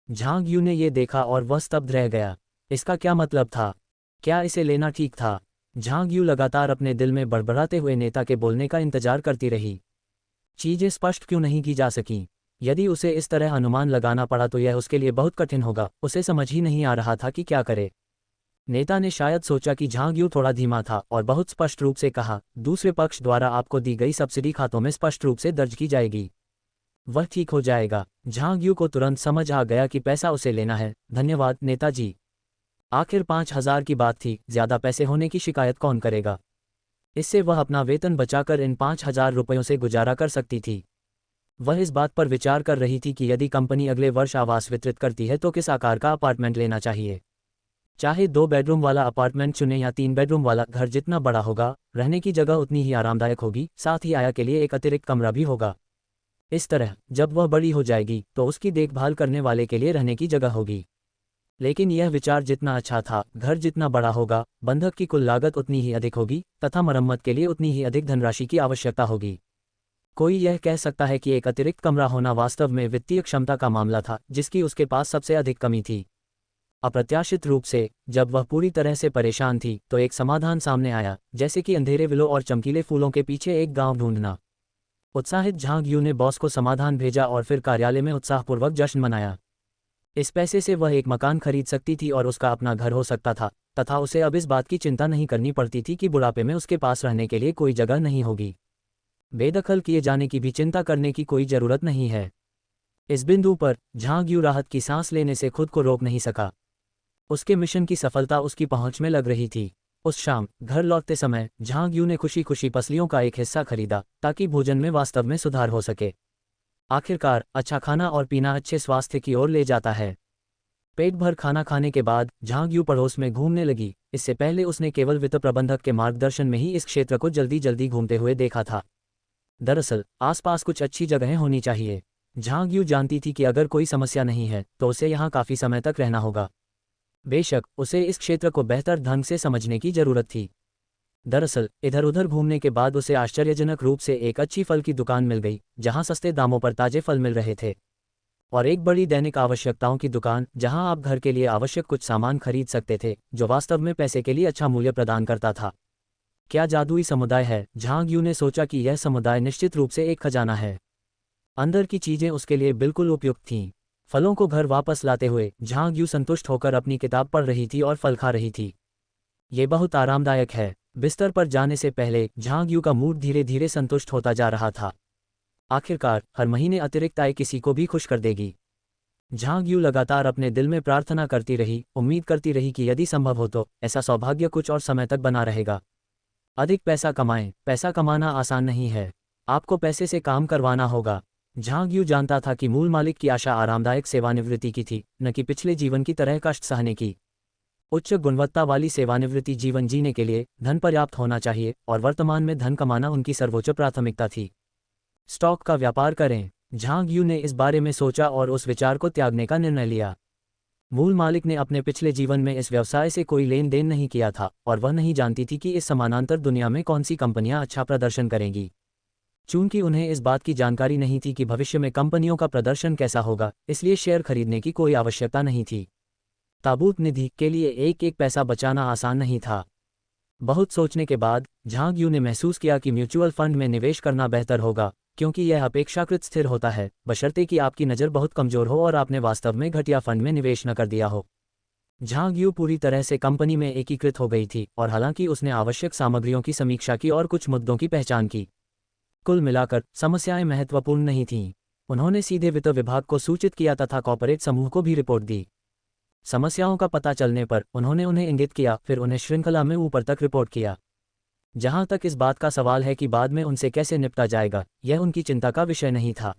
A: झांग यू ने ये देखा और वह स्तब्ध रह गया। इसका क्या मतलब था? क्या इसे लेना ठीक था? झांग यू लगातार अपने दिल में बड़बड़ाते हुए नेता के बोलने का इंतजार करती रही। चीजें स्पष्ट क्यों नहीं की जा सकीं? यदि उसे इस तरह अनुमान लगाना पड़ा तो यह उसके लिए बहुत कठिन होगा। उसे समझ ही नहीं आ रहा था कि क्या करे। नेता ने शायद सोचा कि झांग यू थोड़ा धीमा था और बहुत स्पष्ट रूप से कहा, दूसरे पक्ष द्वारा आपको दी गई सब्सिडी खातों में स्पष्ट रूप से दर्ज की जाएगी। वह ठीक हो जाएगा। झांग यू को तुरंत समझ आ गया कि पैसा उसे लेना है। धन्यवाद नेताजी। आखिर 5,000 की बात थी, ज्यादा पैसे होने की शिकायत कौन करेगा? इससे वह अपना वेतन बचाकर इन 5,000 रुपयों से गुजारा कर सकती थी। वह इस बात पर विचार कर रही थी कि यदि कंपनी अगले वर्ष आवास वितरित करती है तो किस आकार का अपार्टमेंट लेना चाहिए। चाहे 2 बेडरूम वाला अपार्टमेंट चुने या 3 बेडरूम वाला। घर जितना बड़ा होगा, रहने की जगह उतनी ही आरामदायक होगी, साथ ही आया के लिए एक अतिरिक्त कमरा भी होगा। इस तरह जब वह बड़ी हो जाएगी तो उसकी देखभाल करने वाले के लिए रहने की जगह होगी। लेकिन यह विचार जितना अच्छा था, घर जितना बड़ा होगा, बंधक की कुल लागत उतनी ही अधिक होगी तथा मरम्मत के लिए उतनी ही अधिक धनराशि की आवश्यकता होगी। कोई यह कह सकता है कि एक अतिरिक्त कमरा होना वास्तव में वित्तीय क्षमता का मामला था, जिसकी उसके पास सबसे अधिक कमी थी। अप्रत्याशित रूप से जब वह पूरी तरह से परेशान थी तो एक समाधान सामने आया, जैसे कि अंधेरे विलो और चमकीले फूलों के पीछे एक गांव ढूंढना। उत्साहित झांग यू ने बॉस को समाधान भेजा और फिर कार्यालय में उत्साहपूर्वक जश्न मनाया। इस पैसे से वह एक मकान खरीद सकती थी और उसका अपना घर हो सकता था, तथा उसे अब इस बात की चिंता नहीं करनी पड़ती थी कि बुढ़ापे में उसके पास रहने के लिए कोई जगह नहीं होगी। बेदखल किए जाने की भी चिंता करने की कोई जरूरत नहीं है। इस बिंदु पर झांग यू राहत की सांस लेने से खुद को रोक नहीं सका। उसके मिशन की सफलता उसकी पहुंच में लग रही थी। उस शाम घर लौटते समय झांग यू ने खुशी खुशी पसलियों का एक हिस्सा खरीदा ताकि भोजन में वास्तव में सुधार हो सके। आखिरकार अच्छा खाना और पीना अच्छे स्वास्थ्य की ओर ले जाता है। पेट भर खाना खाने के बाद झांग यू पड़ोस में घूमने लगी। इससे पहले उसने केवल वित्त प्रबंधक के मार्गदर्शन में ही इस क्षेत्र को जल्दी जल्दी घूमते हुए देखा था। दरअसल आसपास कुछ अच्छी जगहें होनी चाहिए। झांग यू जानती थी कि अगर कोई समस्या नहीं है तो उसे यहाँ काफ़ी समय तक रहना होगा। बेशक उसे इस क्षेत्र को बेहतर ढंग से समझने की जरूरत थी। दरअसल इधर उधर घूमने के बाद उसे आश्चर्यजनक रूप से एक अच्छी फल की दुकान मिल गई, जहां सस्ते दामों पर ताजे फल मिल रहे थे, और एक बड़ी दैनिक आवश्यकताओं की दुकान जहां आप घर के लिए आवश्यक कुछ सामान खरीद सकते थे, जो वास्तव में पैसे के लिए अच्छा मूल्य प्रदान करता था। क्या जादुई समुदाय है? झांग यू ने सोचा कि यह समुदाय निश्चित रूप से एक खजाना है। अंदर की चीजें उसके लिए बिल्कुल उपयुक्त थीं। फलों को घर वापस लाते हुए झांग यू संतुष्ट होकर अपनी किताब पढ़ रही थी और फल खा रही थी। ये बहुत आरामदायक है। बिस्तर पर जाने से पहले झांग यू का मूड धीरे धीरे संतुष्ट होता जा रहा था। आखिरकार हर महीने अतिरिक्त आय किसी को भी खुश कर देगी। झांग यू लगातार अपने दिल में प्रार्थना करती रही, उम्मीद करती रही कि यदि संभव हो तो ऐसा सौभाग्य कुछ और समय तक बना रहेगा। अधिक पैसा कमाएं। पैसा कमाना आसान नहीं है। आपको पैसे से काम करवाना होगा। झांग यू जानता था कि मूल मालिक की आशा आरामदायक सेवानिवृत्ति की थी, न कि पिछले जीवन की तरह कष्ट सहने की। उच्च गुणवत्ता वाली सेवानिवृत्ति जीवन जीने के लिए धन पर्याप्त होना चाहिए, और वर्तमान में धन कमाना उनकी सर्वोच्च प्राथमिकता थी। स्टॉक का व्यापार करें। झांग यू ने इस बारे में सोचा और उस विचार को त्यागने का निर्णय लिया। मूल मालिक ने अपने पिछले जीवन में इस व्यवसाय से कोई लेन देन नहीं किया था, और वह नहीं जानती थी कि इस समानांतर दुनिया में कौन सी कंपनियां अच्छा प्रदर्शन करेंगी। चूंकि उन्हें इस बात की जानकारी नहीं थी कि भविष्य में कंपनियों का प्रदर्शन कैसा होगा, इसलिए शेयर खरीदने की कोई आवश्यकता नहीं थी। ताबूत निधि के लिए एक एक पैसा बचाना आसान नहीं था। बहुत सोचने के बाद झांग यू ने महसूस किया कि म्यूचुअल फंड में निवेश करना बेहतर होगा, क्योंकि यह अपेक्षाकृत स्थिर होता है, बशर्ते कि आपकी नज़र बहुत कमजोर हो और आपने वास्तव में घटिया फंड में निवेश न कर दिया हो। झांग यू पूरी तरह से कंपनी में एकीकृत हो गई थी, और हालांकि उसने आवश्यक सामग्रियों की समीक्षा की और कुछ मुद्दों की पहचान की, कुल मिलाकर समस्याएं महत्वपूर्ण नहीं थीं। उन्होंने सीधे वित्त विभाग को सूचित किया तथा कॉर्पोरेट समूह को भी रिपोर्ट दी। समस्याओं का पता चलने पर उन्होंने उन्हें इंगित किया, फिर उन्हें श्रृंखला में ऊपर तक रिपोर्ट किया। जहां तक इस बात का सवाल है कि बाद में उनसे कैसे निपटा जाएगा, यह उनकी चिंता का विषय नहीं था।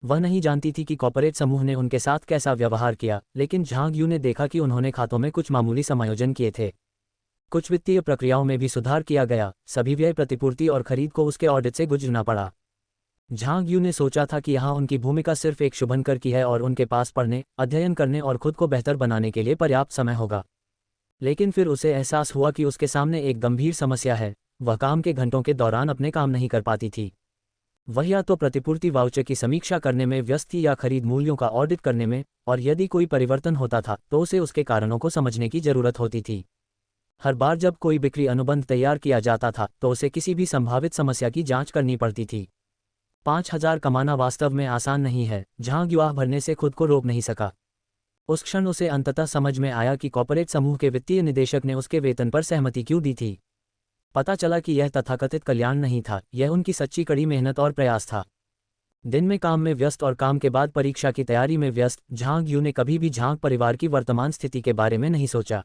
A: वह नहीं जानती थी कि कॉर्पोरेट समूह ने उनके साथ कैसा व्यवहार किया, लेकिन झांग यू ने देखा कि उन्होंने खातों में कुछ मामूली समायोजन किए थे। कुछ वित्तीय प्रक्रियाओं में भी सुधार किया गया। सभी व्यय, प्रतिपूर्ति और खरीद को उसके ऑडिट से गुजरना पड़ा। झांग यू ने सोचा था कि यहाँ उनकी भूमिका सिर्फ एक शुभंकर की है और उनके पास पढ़ने, अध्ययन करने और खुद को बेहतर बनाने के लिए पर्याप्त समय होगा। लेकिन फिर उसे एहसास हुआ कि उसके सामने एक गंभीर समस्या है। वह काम के घंटों के दौरान अपने काम नहीं कर पाती थी। वह या तो प्रतिपूर्ति वाउचर की समीक्षा करने में व्यस्त थी या खरीद मूल्यों का ऑडिट करने में, और यदि कोई परिवर्तन होता था तो उसे उसके कारणों को समझने की जरूरत होती थी। हर बार जब कोई बिक्री अनुबंध तैयार किया जाता था तो उसे किसी भी संभावित समस्या की जांच करनी पड़ती थी। 5,000 कमाना वास्तव में आसान नहीं है। झांग युवा भरने से खुद को रोक नहीं सका। उस क्षण उसे अंततः समझ में आया कि कॉर्पोरेट समूह के वित्तीय निदेशक ने उसके वेतन पर सहमति क्यों दी थी। पता चला कि यह तथाकथित कल्याण नहीं था, यह उनकी सच्ची कड़ी मेहनत और प्रयास था। दिन में काम में व्यस्त और काम के बाद परीक्षा की तैयारी में व्यस्त झांग यू ने कभी भी झांग परिवार की वर्तमान स्थिति के बारे में नहीं सोचा।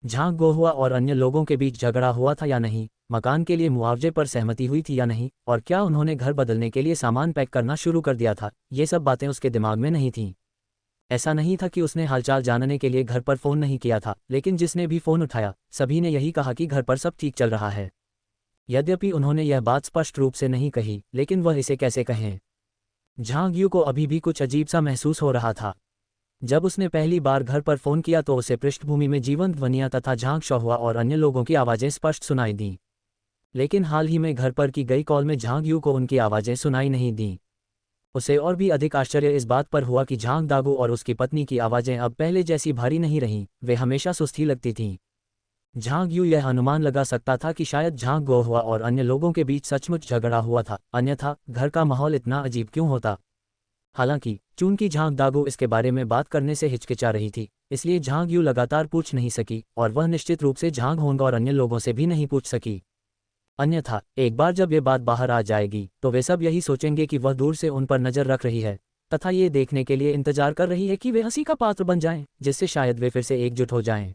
A: झांग गोहुआ और अन्य लोगों के बीच झगड़ा हुआ था या नहीं, मकान के लिए मुआवजे पर सहमति हुई थी या नहीं, और क्या उन्होंने घर बदलने के लिए सामान पैक करना शुरू कर दिया था, ये सब बातें उसके दिमाग में नहीं थीं। ऐसा नहीं था कि उसने हालचाल जानने के लिए घर पर फ़ोन नहीं किया था, लेकिन जिसने भी फ़ोन उठाया सभी ने यही कहा कि घर पर सब ठीक चल रहा है। यद्यपि उन्होंने यह बात स्पष्ट रूप से नहीं कही, लेकिन वह इसे कैसे कहें। झांग यू को अभी भी कुछ अजीब सा महसूस हो रहा था। जब उसने पहली बार घर पर फ़ोन किया तो उसे पृष्ठभूमि में जीवंत ध्वनियाँ तथा झांग शौहुआ और अन्य लोगों की आवाज़ें स्पष्ट सुनाई दीं। लेकिन हाल ही में घर पर की गई कॉल में झांग यू को उनकी आवाज़ें सुनाई नहीं दीं। उसे और भी अधिक आश्चर्य इस बात पर हुआ कि झांग दागू और उसकी पत्नी की आवाज़ें अब पहले जैसी भारी नहीं रहीं, वे हमेशा सुस्ती लगती थीं। झांग यू यह अनुमान लगा सकता था कि शायद झांग गोहुआ और अन्य लोगों के बीच सचमुच झगड़ा हुआ था, अन्यथा घर का माहौल इतना अजीब क्यों होता। हालांकि चूंकि झांग दागू इसके बारे में बात करने से हिचकिचा रही थी, इसलिए झांग यू लगातार पूछ नहीं सकी, और वह निश्चित रूप से झांग होंग और अन्य लोगों से भी नहीं पूछ सकी। अन्यथा एक बार जब ये बात बाहर आ जाएगी तो वे सब यही सोचेंगे कि वह दूर से उन पर नजर रख रही है, तथा ये देखने के लिए इंतजार कर रही है कि वे हंसी का पात्र बन जाएं, जिससे शायद वे फिर से एकजुट हो जाएं।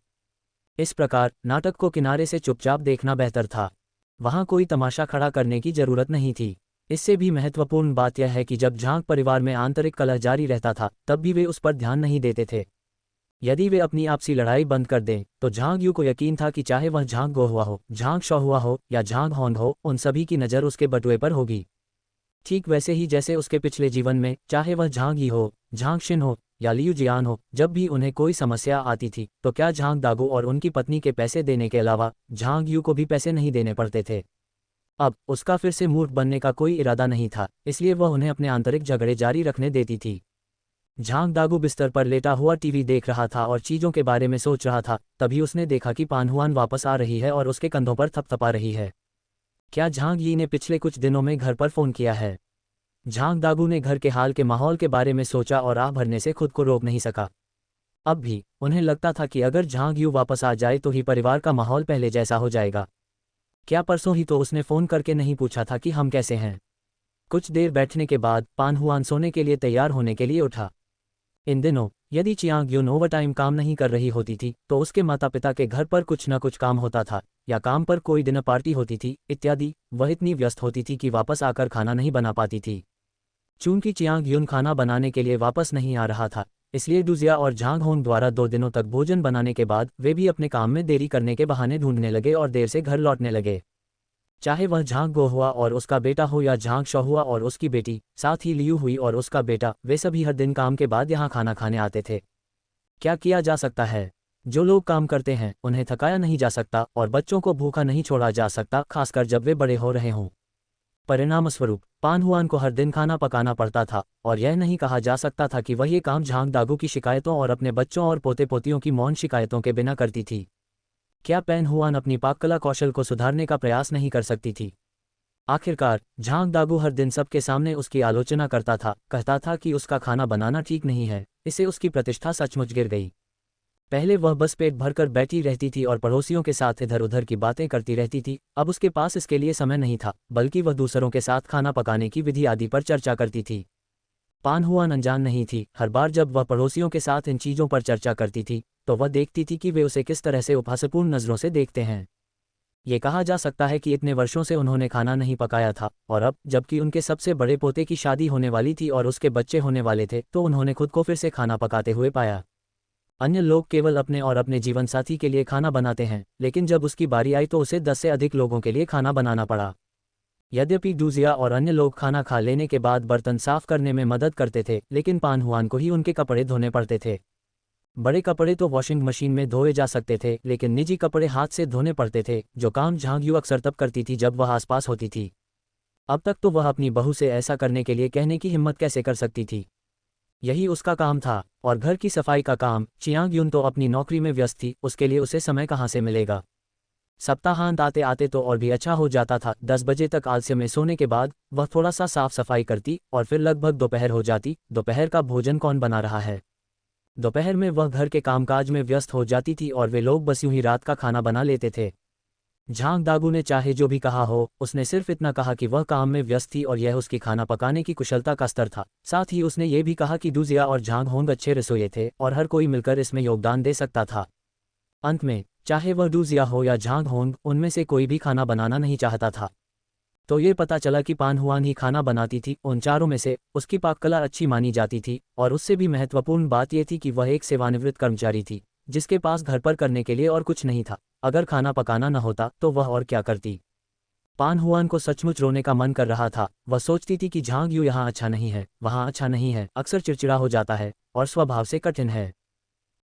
A: इस प्रकार नाटक को किनारे से चुपचाप देखना बेहतर था। वहां कोई तमाशा खड़ा करने की जरूरत नहीं थी। इससे भी महत्वपूर्ण बात यह है कि जब झांग परिवार में आंतरिक कलह जारी रहता था तब भी वे उस पर ध्यान नहीं देते थे। यदि वे अपनी आपसी लड़ाई बंद कर दें तो झांग यू को यकीन था कि चाहे वह झांग गोहुआ हो, झांग शौहुआ हो या झांग होंग हो, उन सभी की नज़र उसके बटुए पर होगी। ठीक वैसे ही जैसे उसके पिछले जीवन में, चाहे वह झांग ही हो, झांग शिन हो या लियू जियान हो, जब भी उन्हें कोई समस्या आती थी तो क्या झांग दागू और उनकी पत्नी के पैसे देने के अलावा झांग यू को भी पैसे नहीं देने पड़ते थे। अब उसका फिर से मूर्ख बनने का कोई इरादा नहीं था, इसलिए वह उन्हें अपने आंतरिक झगड़े जारी रखने देती थी। झांग दागू बिस्तर पर लेटा हुआ टीवी देख रहा था और चीज़ों के बारे में सोच रहा था। तभी उसने देखा कि पानहुआन वापस आ रही है और उसके कंधों पर थपथपा रही है। क्या झांग यी ने पिछले कुछ दिनों में घर पर फ़ोन किया है? झांग दागू ने घर के हाल के माहौल के बारे में सोचा और आह भरने से खुद को रोक नहीं सका। अब भी उन्हें लगता था कि अगर झांग यू वापस आ जाए तो ही परिवार का माहौल पहले जैसा हो जाएगा। क्या परसों ही तो उसने फ़ोन करके नहीं पूछा था कि हम कैसे हैं? कुछ देर बैठने के बाद पानहुआन सोने के लिए तैयार होने के लिए उठा। इन दिनों यदि चियांग यून ओवरटाइम काम नहीं कर रही होती थी तो उसके माता पिता के घर पर कुछ न कुछ काम होता था, या काम पर कोई डिनर पार्टी होती थी इत्यादि। वह इतनी व्यस्त होती थी कि वापस आकर खाना नहीं बना पाती थी। चूंकि चियांग यून खाना बनाने के लिए वापस नहीं आ रहा था, इसलिए डुजिया और झांग होंग द्वारा 2 दिनों तक भोजन बनाने के बाद वे भी अपने काम में देरी करने के बहाने ढूंढने लगे और देर से घर लौटने लगे। चाहे वह झांग गोहुआ और उसका बेटा हो या झांग शौहुआ और उसकी बेटी, साथ ही लियू हुई और उसका बेटा, वे सभी हर दिन काम के बाद यहाँ खाना खाने आते थे। क्या किया जा सकता है? जो लोग काम करते हैं उन्हें थकाया नहीं जा सकता और बच्चों को भूखा नहीं छोड़ा जा सकता, खासकर जब वे बड़े हो रहे हों। परिणामस्वरूप पानहुआन को हर दिन खाना पकाना पड़ता था, और यह नहीं कहा जा सकता था कि वह ये काम झांग दागू की शिकायतों और अपने बच्चों और पोते पोतियों की मौन शिकायतों के बिना करती थी। क्या पैनहुआन अपनी पाककला कौशल को सुधारने का प्रयास नहीं कर सकती थी? आखिरकार झांग दागू हर दिन सबके सामने उसकी आलोचना करता था, कहता था कि उसका खाना बनाना ठीक नहीं है। इससे उसकी प्रतिष्ठा सचमुच गिर गई। पहले वह बस पेट भरकर बैठी रहती थी और पड़ोसियों के साथ इधर उधर की बातें करती रहती थी। अब उसके पास इसके लिए समय नहीं था, बल्कि वह दूसरों के साथ खाना पकाने की विधि आदि पर चर्चा करती थी। पानहुआन अनजान नहीं थी। हर बार जब वह पड़ोसियों के साथ इन चीज़ों पर चर्चा करती थी तो वह देखती थी कि वे उसे किस तरह से उपहासपूर्ण नज़रों से देखते हैं। ये कहा जा सकता है कि इतने वर्षों से उन्होंने खाना नहीं पकाया था, और अब जबकि उनके सबसे बड़े पोते की शादी होने वाली थी और उसके बच्चे होने वाले थे, तो उन्होंने खुद को फिर से खाना पकाते हुए पाया। अन्य लोग केवल अपने और अपने जीवनसाथी के लिए खाना बनाते हैं, लेकिन जब उसकी बारी आई तो उसे 10 से अधिक लोगों के लिए खाना बनाना पड़ा। यद्यपि डूजिया और अन्य लोग खाना खा लेने के बाद बर्तन साफ करने में मदद करते थे, लेकिन पान हुआन को ही उनके कपड़े धोने पड़ते थे। बड़े कपड़े तो वॉशिंग मशीन में धोए जा सकते थे, लेकिन निजी कपड़े हाथ से धोने पड़ते थे, जो काम झांग यू अक्सर तब करती थी जब वह आसपास होती थी। अब तक तो वह अपनी बहू से ऐसा करने के लिए कहने की हिम्मत कैसे कर सकती थी। यही उसका काम था। और घर की सफाई का काम, चियांग यून तो अपनी नौकरी में व्यस्त थी, उसके लिए उसे समय कहाँ से मिलेगा। सप्ताहांत आते आते तो और भी अच्छा हो जाता था। 10 बजे तक आलस्य में सोने के बाद वह थोड़ा सा साफ सफाई करती और फिर लगभग दोपहर हो जाती। दोपहर का भोजन कौन बना रहा है। दोपहर में वह घर के कामकाज में व्यस्त हो जाती थी और वे लोग बस यूं ही रात का खाना बना लेते थे। झांग दागू ने चाहे जो भी कहा हो, उसने सिर्फ इतना कहा कि वह काम में व्यस्त थी और यह उसकी खाना पकाने की कुशलता का स्तर था। साथ ही उसने ये भी कहा कि डूजिया और झांग होंग अच्छे रसोइये थे और हर कोई मिलकर इसमें योगदान दे सकता था। अंत में चाहे वह डूजिया हो या झांग होंग, उनमें से कोई भी खाना बनाना नहीं चाहता था। तो ये पता चला कि पान हुआन ही खाना बनाती थी। उन चारों में से उसकी पाककला अच्छी मानी जाती थी, और उससे भी महत्वपूर्ण बात यह थी कि वह एक सेवानिवृत्त कर्मचारी थी, जिसके पास घर पर करने के लिए और कुछ नहीं था। अगर खाना पकाना न होता तो वह और क्या करती। पान हुआन को सचमुच रोने का मन कर रहा था। वह सोचती थी कि झांग यू यहाँ अच्छा नहीं है, वहाँ अच्छा नहीं है, अक्सर चिड़चिड़ा हो जाता है और स्वभाव से कठिन है।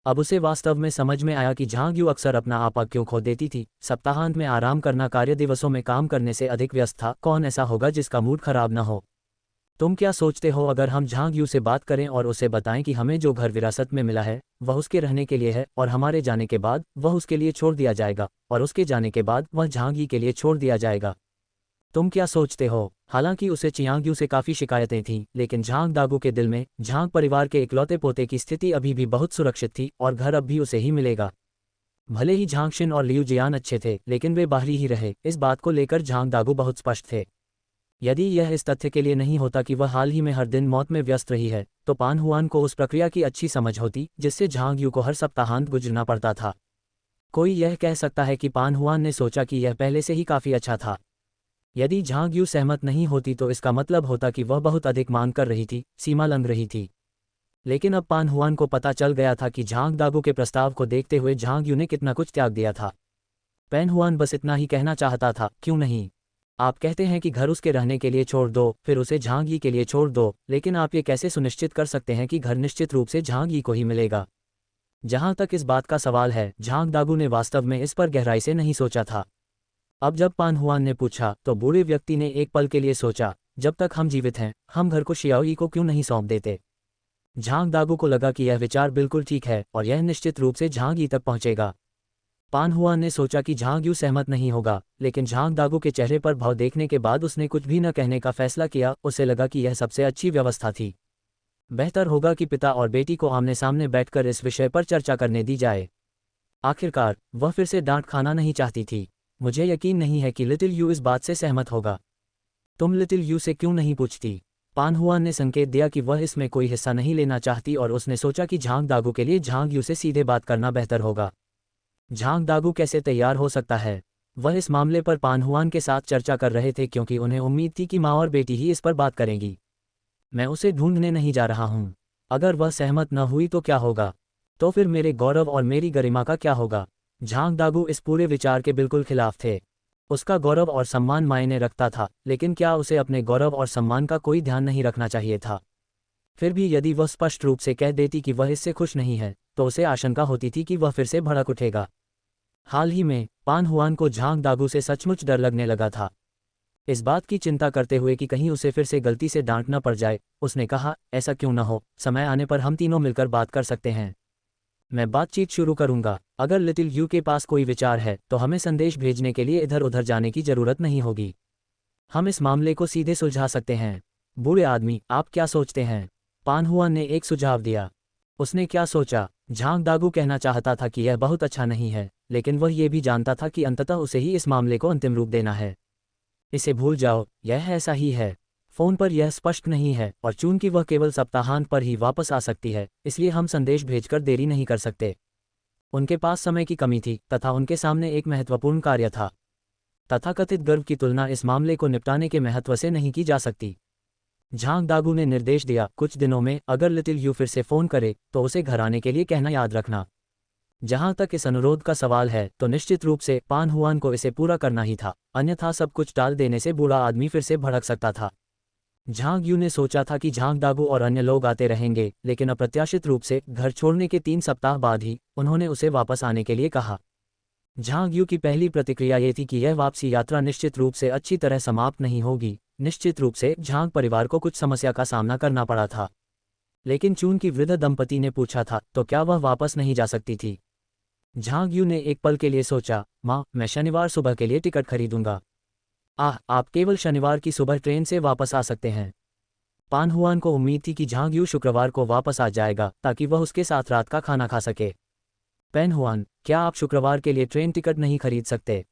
A: अब उसे वास्तव में समझ में आया कि झांग यू अक्सर अपना आपा क्यों खो देती थी। सप्ताहांत में आराम करना कार्य दिवसों में काम करने से अधिक व्यस्त था। कौन ऐसा होगा जिसका मूड खराब न हो। तुम क्या सोचते हो अगर हम झांग यू से बात करें और उसे बताएं कि हमें जो घर विरासत में मिला है वह उसके रहने के लिए है, और हमारे जाने के बाद वह उसके लिए छोड़ दिया जाएगा, और उसके जाने के बाद वह झांग यी के लिए छोड़ दिया जाएगा। तुम क्या सोचते हो। हालांकि उसे चियांग यू से काफ़ी शिकायतें थीं, लेकिन झांग दागू के दिल में झांग परिवार के इकलौते पोते की स्थिति अभी भी बहुत सुरक्षित थी, और घर अब भी उसे ही मिलेगा। भले ही झांग शिन और लियू जियान अच्छे थे, लेकिन वे बाहरी ही रहे। इस बात को लेकर झांग दागू बहुत स्पष्ट थे। यदि यह इस तथ्य के लिए नहीं होता कि वह हाल ही में हर दिन मौत में व्यस्त रही है, तो पान हुआन को उस प्रक्रिया की अच्छी समझ होती जिससे झांग यू को हर सप्ताहांत गुजरना पड़ता था। कोई यह कह सकता है कि पान हुआन ने सोचा कि यह पहले से ही काफ़ी अच्छा था। यदि झांग यू सहमत नहीं होती तो इसका मतलब होता कि वह बहुत अधिक मांग कर रही थी, सीमा लंघ रही थी। लेकिन अब पान हुआन को पता चल गया था कि झांग दागू के प्रस्ताव को देखते हुए झांग यू ने कितना कुछ त्याग दिया था। पैन हुआन बस इतना ही कहना चाहता था, क्यों नहीं। आप कहते हैं कि घर उसके रहने के लिए छोड़ दो, फिर उसे झांग यी के लिए छोड़ दो, लेकिन आप ये कैसे सुनिश्चित कर सकते हैं कि घर निश्चित रूप से झांग यी को ही मिलेगा। जहां तक इस बात का सवाल है, झांग दागू ने वास्तव में इस पर गहराई से नहीं सोचा था। अब जब पान हुआन ने पूछा तो बूढ़े व्यक्ति ने एक पल के लिए सोचा, जब तक हम जीवित हैं हम घर को शियाओ यी को क्यों नहीं सौंप देते। झांग दागू को लगा कि यह विचार बिल्कुल ठीक है और यह निश्चित रूप से झांग यी तक पहुंचेगा। पान हुआन ने सोचा कि झांग यू सहमत नहीं होगा, लेकिन झांग दागू के चेहरे पर भाव देखने के बाद उसने कुछ भी न कहने का फैसला किया। उसे लगा कि यह सबसे अच्छी व्यवस्था थी। बेहतर होगा कि पिता और बेटी को आमने सामने बैठकर इस विषय पर चर्चा करने दी जाए। आखिरकार वह फिर से डांट खाना नहीं चाहती थी। मुझे यकीन नहीं है कि लिटिल यू इस बात से सहमत होगा। तुम लिटिल यू से क्यों नहीं पूछती। पान हुआन ने संकेत दिया कि वह इसमें कोई हिस्सा नहीं लेना चाहती, और उसने सोचा कि झांग दागू के लिए झांग यू से सीधे बात करना बेहतर होगा। झांग दागू कैसे तैयार हो सकता है। वह इस मामले पर पान हुआन के साथ चर्चा कर रहे थे क्योंकि उन्हें उम्मीद थी कि माँ और बेटी ही इस पर बात करेंगी। मैं उसे ढूंढने नहीं जा रहा हूँ। अगर वह सहमत न हुई तो क्या होगा। तो फिर मेरे गौरव और मेरी गरिमा का क्या होगा। झांग दागू इस पूरे विचार के बिल्कुल खिलाफ थे। उसका गौरव और सम्मान मायने रखता था, लेकिन क्या उसे अपने गौरव और सम्मान का कोई ध्यान नहीं रखना चाहिए था। फिर भी यदि वह स्पष्ट रूप से कह देती कि वह इससे खुश नहीं है, तो उसे आशंका होती थी कि वह फिर से भड़क उठेगा। हाल ही में पान हुआन को झांग दागू से सचमुच डर लगने लगा था। इस बात की चिंता करते हुए कि कहीं उसे फिर से गलती से डांट न पड़ जाए, उसने कहा, ऐसा क्यों न हो, समय आने पर हम तीनों मिलकर बात कर सकते हैं। मैं बातचीत शुरू करूंगा। अगर लिटिल यू के पास कोई विचार है तो हमें संदेश भेजने के लिए इधर उधर जाने की जरूरत नहीं होगी। हम इस मामले को सीधे सुलझा सकते हैं। बूढ़े आदमी, आप क्या सोचते हैं। पान हुआन ने एक सुझाव दिया। उसने क्या सोचा। झांग दागू कहना चाहता था कि यह बहुत अच्छा नहीं है, लेकिन वह यह भी जानता था कि अंततः उसे ही इस मामले को अंतिम रूप देना है। इसे भूल जाओ, यह ऐसा ही है। फोन पर यह स्पष्ट नहीं है, और चूंकि वह केवल सप्ताहांत पर ही वापस आ सकती है, इसलिए हम संदेश भेजकर देरी नहीं कर सकते। उनके पास समय की कमी थी, तथा उनके सामने एक महत्वपूर्ण कार्य था। तथाकथित गर्व की तुलना इस मामले को निपटाने के महत्व से नहीं की जा सकती। झांग दागू ने निर्देश दिया, कुछ दिनों में अगर लिटिल यू फिर से फ़ोन करे तो उसे घर आने के लिए कहना याद रखना। जहां तक इस अनुरोध का सवाल है तो निश्चित रूप से पान हुआन को इसे पूरा करना ही था, अन्यथा सब कुछ टाल देने से बूढ़ा आदमी फिर से भड़क सकता था। झांग यू ने सोचा था कि झांग दागू और अन्य लोग आते रहेंगे, लेकिन अप्रत्याशित रूप से घर छोड़ने के 3 सप्ताह बाद ही उन्होंने उसे वापस आने के लिए कहा। झांग यू की पहली प्रतिक्रिया ये थी कि यह वापसी यात्रा निश्चित रूप से अच्छी तरह समाप्त नहीं होगी। निश्चित रूप से झांग परिवार को कुछ समस्या का सामना करना पड़ा था। लेकिन चून की वृद्ध दंपति ने पूछा था तो क्या वह वापस नहीं जा सकती थी। झांग यू ने एक पल के लिए सोचा, माँ, मैं शनिवार सुबह के लिए टिकट खरीदूंगा। आप केवल शनिवार की सुबह ट्रेन से वापस आ सकते हैं। पान हुआन को उम्मीद थी कि झांग यू शुक्रवार को वापस आ जाएगा ताकि वह उसके साथ रात का खाना खा सके। पेन हुआन, क्या आप शुक्रवार के लिए ट्रेन टिकट नहीं खरीद सकते?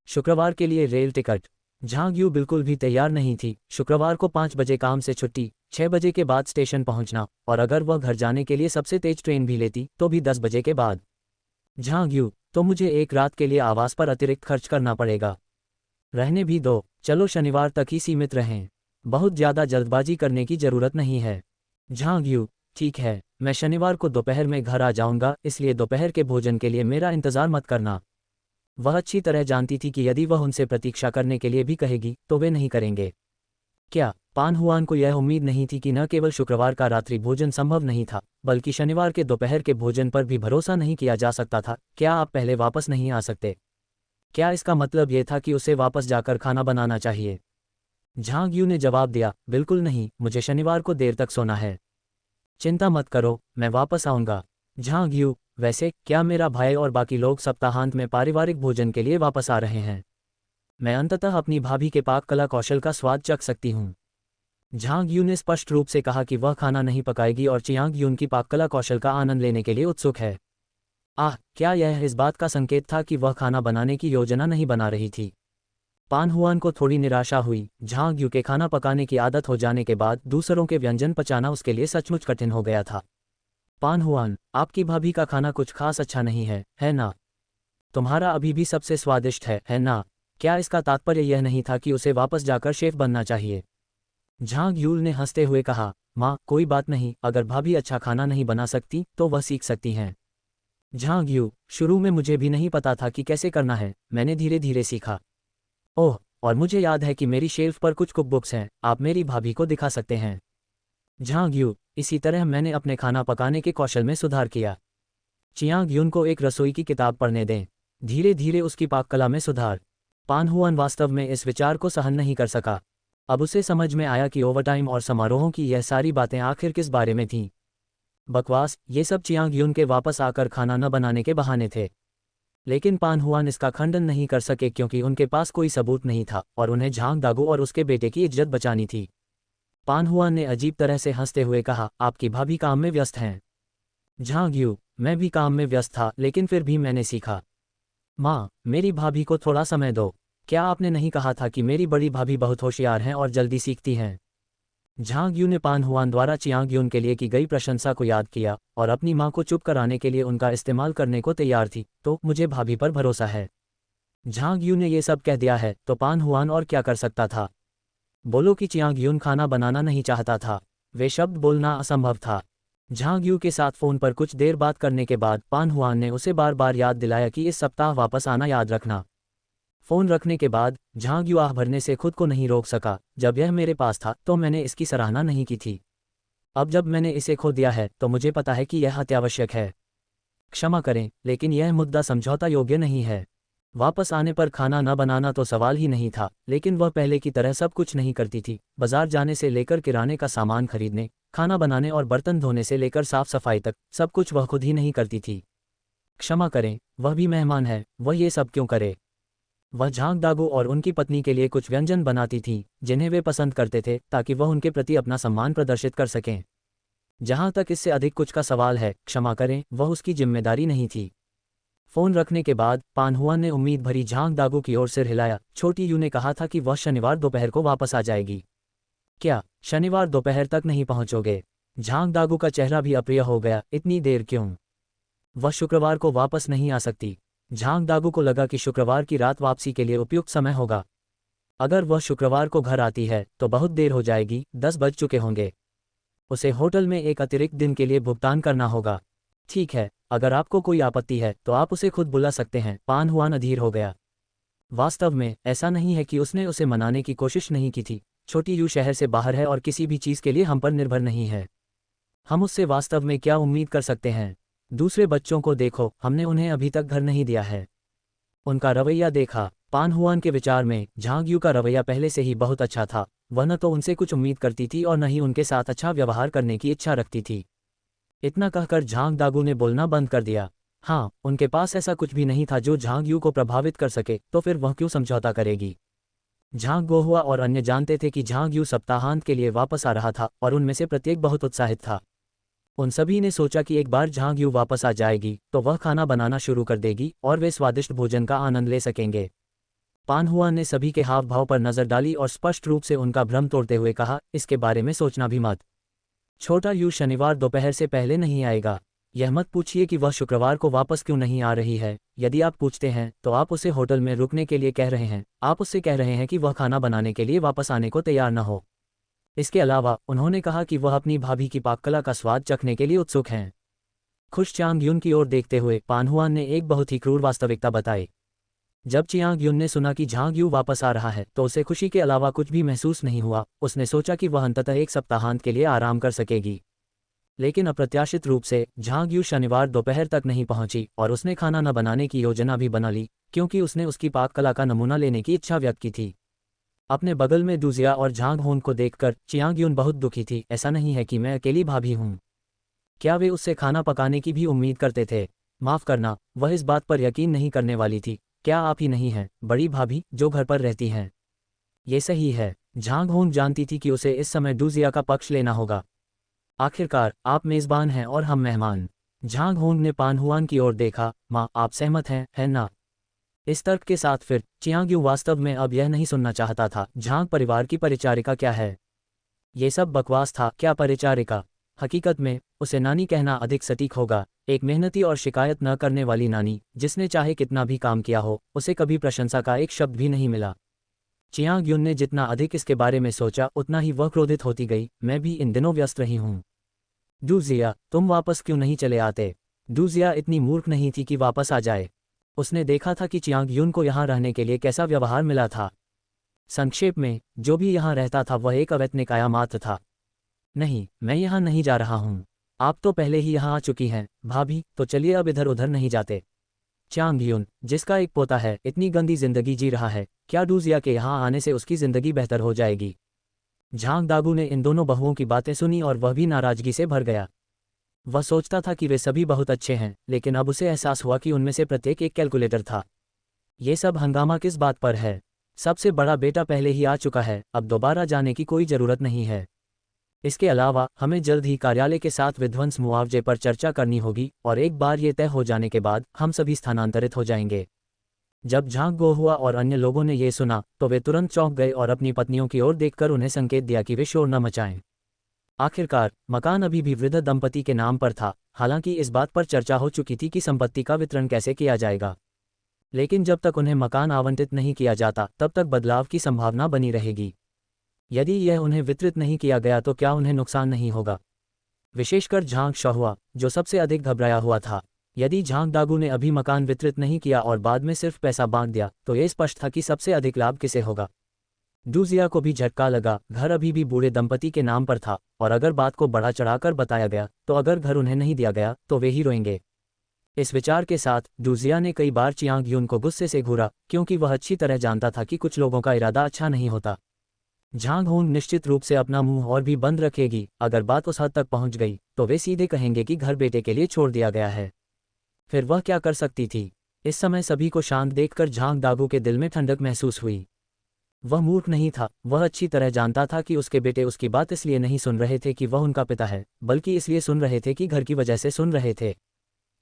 A: शुक्रवार के लिए रेल टिकट? झांग यू बिल्कुल भी तैयार नहीं थी। शुक्रवार को 5 बजे काम से छुट्टी, 6 बजे के बाद स्टेशन पहुंचना, और अगर वह घर जाने के लिए सबसे तेज ट्रेन भी लेती तो भी 10 बजे के बाद। झांग यू, तो मुझे एक रात के लिए आवास पर अतिरिक्त खर्च करना पड़ेगा। रहने भी दो, चलो शनिवार तक ही सीमित रहें। बहुत ज़्यादा जल्दबाजी करने की ज़रूरत नहीं है। झांग यू, ठीक है, मैं शनिवार को दोपहर में घर आ जाऊंगा, इसलिए दोपहर के भोजन के लिए मेरा इंतज़ार मत करना। वह अच्छी तरह जानती थी कि यदि वह उनसे प्रतीक्षा करने के लिए भी कहेगी तो वे नहीं करेंगे। क्या पान हुआन को यह उम्मीद नहीं थी कि न केवल शुक्रवार का रात्रि भोजन संभव नहीं था, बल्कि शनिवार के दोपहर के भोजन पर भी भरोसा नहीं किया जा सकता था? क्या आप पहले वापस नहीं आ सकते? क्या इसका मतलब यह था कि उसे वापस जाकर खाना बनाना चाहिए? झांग यू ने जवाब दिया, बिल्कुल नहीं, मुझे शनिवार को देर तक सोना है। चिंता मत करो, मैं वापस आऊंगा। झांग यू, वैसे क्या मेरा भाई और बाकी लोग सप्ताहांत में पारिवारिक भोजन के लिए वापस आ रहे हैं? मैं अंततः अपनी भाभी के पाक कला कौशल का स्वाद चख सकती हूँ। झांग यू ने स्पष्ट रूप से कहा कि वह खाना नहीं पकाएगी और चियांग यून की पाक कला कौशल का आनंद लेने के लिए उत्सुक है। क्या यह इस बात का संकेत था कि वह खाना बनाने की योजना नहीं बना रही थी? पान हुआन को थोड़ी निराशा हुई। झांग यू के खाना पकाने की आदत हो जाने के बाद दूसरों के व्यंजन पचाना उसके लिए सचमुच कठिन हो गया था। पान हुआन, आपकी भाभी का खाना कुछ खास अच्छा नहीं है ना? तुम्हारा अभी भी सबसे स्वादिष्ट है ना? क्या इसका तात्पर्य यह नहीं था कि उसे वापस जाकर शेफ बनना चाहिए? झांग यूल ने हंसते हुए कहा, माँ, कोई बात नहीं, अगर भाभी अच्छा खाना नहीं बना सकती तो वह सीख सकती हैं। झांग यू, शुरू में मुझे भी नहीं पता था कि कैसे करना है, मैंने धीरे धीरे सीखा। ओह, और मुझे याद है कि मेरी शेल्फ पर कुछ कुकबुक्स हैं, आप मेरी भाभी को दिखा सकते हैं। झांग यू, इसी तरह मैंने अपने खाना पकाने के कौशल में सुधार किया। चियांग यून को एक रसोई की किताब पढ़ने दें। धीरे धीरे उसकी पाक कला में सुधार। पान हुआन वास्तव में इस विचार को सहन नहीं कर सका। अब उसे समझ में आया कि ओवरटाइम और समारोहों की यह सारी बातें आखिर किस बारे में थीं। बकवास, ये सब चियांग यून के वापस आकर खाना न बनाने के बहाने थे। लेकिन पान हुआन इसका खंडन नहीं कर सके क्योंकि उनके पास कोई सबूत नहीं था और उन्हें झांग दागू और उसके बेटे की इज्जत बचानी थी। पान हुआन ने अजीब तरह से हंसते हुए कहा, आपकी भाभी काम में व्यस्त हैं। झांग यू, मैं भी काम में व्यस्त था, लेकिन फिर भी मैंने सीखा। माँ, मेरी भाभी को थोड़ा समय दो। क्या आपने नहीं कहा था कि मेरी बड़ी भाभी बहुत होशियार हैं और जल्दी सीखती हैं? झांग यू ने पान हुआन द्वारा चियांग यून के लिए की गई प्रशंसा को याद किया और अपनी माँ को चुप कराने के लिए उनका इस्तेमाल करने को तैयार थी। तो मुझे भाभी पर भरोसा है। झांग यू ने ये सब कह दिया है तो पान हुआन और क्या कर सकता था? बोलो कि चियांग यून खाना बनाना नहीं चाहता था। वे शब्द बोलना असंभव था। झांग यू के साथ फ़ोन पर कुछ देर बात करने के बाद पान हुआन ने उसे बार बार याद दिलाया कि इस सप्ताह वापस आना याद रखना। फ़ोन रखने के बाद झांग यू आह भरने से खुद को नहीं रोक सका। जब यह मेरे पास था तो मैंने इसकी सराहना नहीं की थी। अब जब मैंने इसे खो दिया है तो मुझे पता है कि यह अत्यावश्यक है। क्षमा करें, लेकिन यह मुद्दा समझौता योग्य नहीं है। वापस आने पर खाना न बनाना तो सवाल ही नहीं था, लेकिन वह पहले की तरह सब कुछ नहीं करती थी। बाजार जाने से लेकर किराने का सामान खरीदने, खाना बनाने और बर्तन धोने से लेकर साफ सफाई तक सब कुछ वह खुद ही नहीं करती थी। क्षमा करें, वह भी मेहमान है, वह ये सब क्यों करे? वह झांग दागू और उनकी पत्नी के लिए कुछ व्यंजन बनाती थी जिन्हें वे पसंद करते थे ताकि वह उनके प्रति अपना सम्मान प्रदर्शित कर सकें। जहां तक इससे अधिक कुछ का सवाल है, क्षमा करें, वह उसकी जिम्मेदारी नहीं थी। फ़ोन रखने के बाद पान हुआन ने उम्मीद भरी झांग दागू की ओर सिर हिलाया। छोटी यू ने कहा था कि वह शनिवार दोपहर को वापस आ जाएगी। क्या शनिवार दोपहर तक नहीं पहुंचोगे? झांग दागू का चेहरा भी अप्रिय हो गया। इतनी देर क्यों? वह शुक्रवार को वापस नहीं आ सकती। झांग दागू को लगा कि शुक्रवार की रात वापसी के लिए उपयुक्त समय होगा। अगर वह शुक्रवार को घर आती है तो बहुत देर हो जाएगी, 10 बज चुके होंगे। उसे होटल में एक अतिरिक्त दिन के लिए भुगतान करना होगा। ठीक है, अगर आपको कोई आपत्ति है तो आप उसे खुद बुला सकते हैं। पान हुआन अधीर हो गया। वास्तव में ऐसा नहीं है कि उसने उसे मनाने की कोशिश नहीं की थी। छोटी यू शहर से बाहर है और किसी भी चीज़ के लिए हम पर निर्भर नहीं है। हम उससे वास्तव में क्या उम्मीद कर सकते हैं? दूसरे बच्चों को देखो, हमने उन्हें अभी तक घर नहीं दिया है। उनका रवैया देखा। पान हुआन के विचार में झांग यू का रवैया पहले से ही बहुत अच्छा था। वह न तो उनसे कुछ उम्मीद करती थी और न ही उनके साथ अच्छा व्यवहार करने की इच्छा रखती थी। इतना कहकर झांग दागू ने बोलना बंद कर दिया। हाँ, उनके पास ऐसा कुछ भी नहीं था जो झांग यू को प्रभावित कर सके, तो फिर वह क्यों समझौता करेगी? झांग गोहुआ और अन्य जानते थे कि झांग यू सप्ताहांत के लिए वापस आ रहा था और उनमें से प्रत्येक बहुत उत्साहित था। उन सभी ने सोचा कि एक बार झांग यू वापस आ जाएगी तो वह खाना बनाना शुरू कर देगी और वे स्वादिष्ट भोजन का आनंद ले सकेंगे। पान हुआ ने सभी के हाव भाव पर नजर डाली और स्पष्ट रूप से उनका भ्रम तोड़ते हुए कहा, इसके बारे में सोचना भी मत। छोटा यू शनिवार दोपहर से पहले नहीं आएगा। यह मत पूछिए कि वह शुक्रवार को वापस क्यों नहीं आ रही है। यदि आप पूछते हैं तो आप उसे होटल में रुकने के लिए कह रहे हैं। आप उससे कह रहे हैं कि वह खाना बनाने के लिए वापस आने को तैयार न हो। इसके अलावा उन्होंने कहा कि वह अपनी भाभी की पाककला का स्वाद चखने के लिए उत्सुक हैं। खुश चांग युन की ओर देखते हुए पान हुआन ने एक बहुत ही क्रूर वास्तविकता बताई। जब चियांग युन ने सुना कि झांग यू वापस आ रहा है तो उसे खुशी के अलावा कुछ भी महसूस नहीं हुआ। उसने सोचा कि वह अंततः एक सप्ताहांत के लिए आराम कर सकेगी। लेकिन अप्रत्याशित रूप से झांग यू शनिवार दोपहर तक नहीं पहुंची और उसने खाना न बनाने की योजना भी बना ली, क्योंकि उसने उसकी पाक कला का नमूना लेने की इच्छा व्यक्त की थी। अपने बगल में दूजिया और झांग होन को देखकर चियांग युन बहुत दुखी थी। ऐसा नहीं है कि मैं अकेली भाभी हूँ। क्या वे उससे खाना पकाने की भी उम्मीद करते थे? माफ़ करना, वह इस बात पर यकीन नहीं करने वाली थी। क्या आप ही नहीं हैं बड़ी भाभी जो घर पर रहती हैं? ये सही है। झांग होंग जानती थी कि उसे इस समय दूजिया का पक्ष लेना होगा। आखिरकार आप मेज़बान हैं और हम मेहमान। झांग होंग ने पान हुआन की ओर देखा। माँ, आप सहमत हैं, है ना? इस तर्क के साथ फिर चियांग यू वास्तव में अब यह नहीं सुनना चाहता था झांग परिवार की परिचारिका क्या है। ये सब बकवास था। क्या परिचारिका? हकीकत में उसे नानी कहना अधिक सटीक होगा। एक मेहनती और शिकायत न करने वाली नानी, जिसने चाहे कितना भी काम किया हो उसे कभी प्रशंसा का एक शब्द भी नहीं मिला। चियांग युन ने जितना अधिक इसके बारे में सोचा उतना ही वह क्रोधित होती गई। मैं भी इन दिनों व्यस्त रही हूँ। डूजिया, तुम वापस क्यों नहीं चले आते? डूजिया इतनी मूर्ख नहीं थी कि वापस आ जाए। उसने देखा था कि चियांग युन को यहाँ रहने के लिए कैसा व्यवहार मिला था। संक्षेप में, जो भी यहाँ रहता था वह एक अवैतनिक आया मात्र था। नहीं, मैं यहाँ नहीं जा रहा हूँ। आप तो पहले ही यहाँ आ चुकी हैं भाभी, तो चलिए अब इधर उधर नहीं जाते। चांग युन, जिसका एक पोता है, इतनी गंदी जिंदगी जी रहा है, क्या डूजिया के यहाँ आने से उसकी जिंदगी बेहतर हो जाएगी? झांग दागू ने इन दोनों बहुओं की बातें सुनी और वह भी नाराजगी से भर गया। वह सोचता था कि वे सभी बहुत अच्छे हैं, लेकिन अब उसे एहसास हुआ कि उनमें से प्रत्येक एक कैलकुलेटर था। ये सब हंगामा किस बात पर है? सबसे बड़ा बेटा पहले ही आ चुका है, अब दोबारा जाने की कोई ज़रूरत नहीं है। इसके अलावा हमें जल्द ही कार्यालय के साथ विध्वंस मुआवजे पर चर्चा करनी होगी और एक बार ये तय हो जाने के बाद हम सभी स्थानांतरित हो जाएंगे। जब झांग गोहुआ और अन्य लोगों ने ये सुना तो वे तुरंत चौंक गए और अपनी पत्नियों की ओर देखकर उन्हें संकेत दिया कि वे शोर न मचाएं। आखिरकार मकान अभी भी वृद्ध दंपति के नाम पर था। हालांकि इस बात पर चर्चा हो चुकी थी कि संपत्ति का वितरण कैसे किया जाएगा, लेकिन जब तक उन्हें मकान आवंटित नहीं किया जाता तब तक बदलाव की संभावना बनी रहेगी। यदि यह उन्हें वितरित नहीं किया गया तो क्या उन्हें नुकसान नहीं होगा? विशेषकर झांग शहुआ, जो सबसे अधिक घबराया हुआ था। यदि झांग दागू ने अभी मकान वितरित नहीं किया और बाद में सिर्फ पैसा बांट दिया तो यह स्पष्ट था कि सबसे अधिक लाभ किसे होगा। डूजिया को भी झटका लगा। घर अभी भी बूढ़े दंपति के नाम पर था और अगर बात को बढ़ा चढ़ाकर बताया गया तो अगर घर उन्हें नहीं दिया गया तो वे ही रोएंगे। इस विचार के साथ डूजिया ने कई बार चियांग युन को गुस्से से घूरा, क्योंकि वह अच्छी तरह जानता था कि कुछ लोगों का इरादा अच्छा नहीं होता। झांग होंग निश्चित रूप से अपना मुंह और भी बंद रखेगी। अगर बात उस हद तक पहुंच गई तो वे सीधे कहेंगे कि घर बेटे के लिए छोड़ दिया गया है। फिर वह क्या कर सकती थी? इस समय सभी को शांत देखकर झांग दागू के दिल में ठंडक महसूस हुई। वह मूर्ख नहीं था। वह अच्छी तरह जानता था कि उसके बेटे उसकी बात इसलिए नहीं सुन रहे थे कि वह उनका पिता है, बल्कि इसलिए सुन रहे थे कि घर की वजह से सुन रहे थे।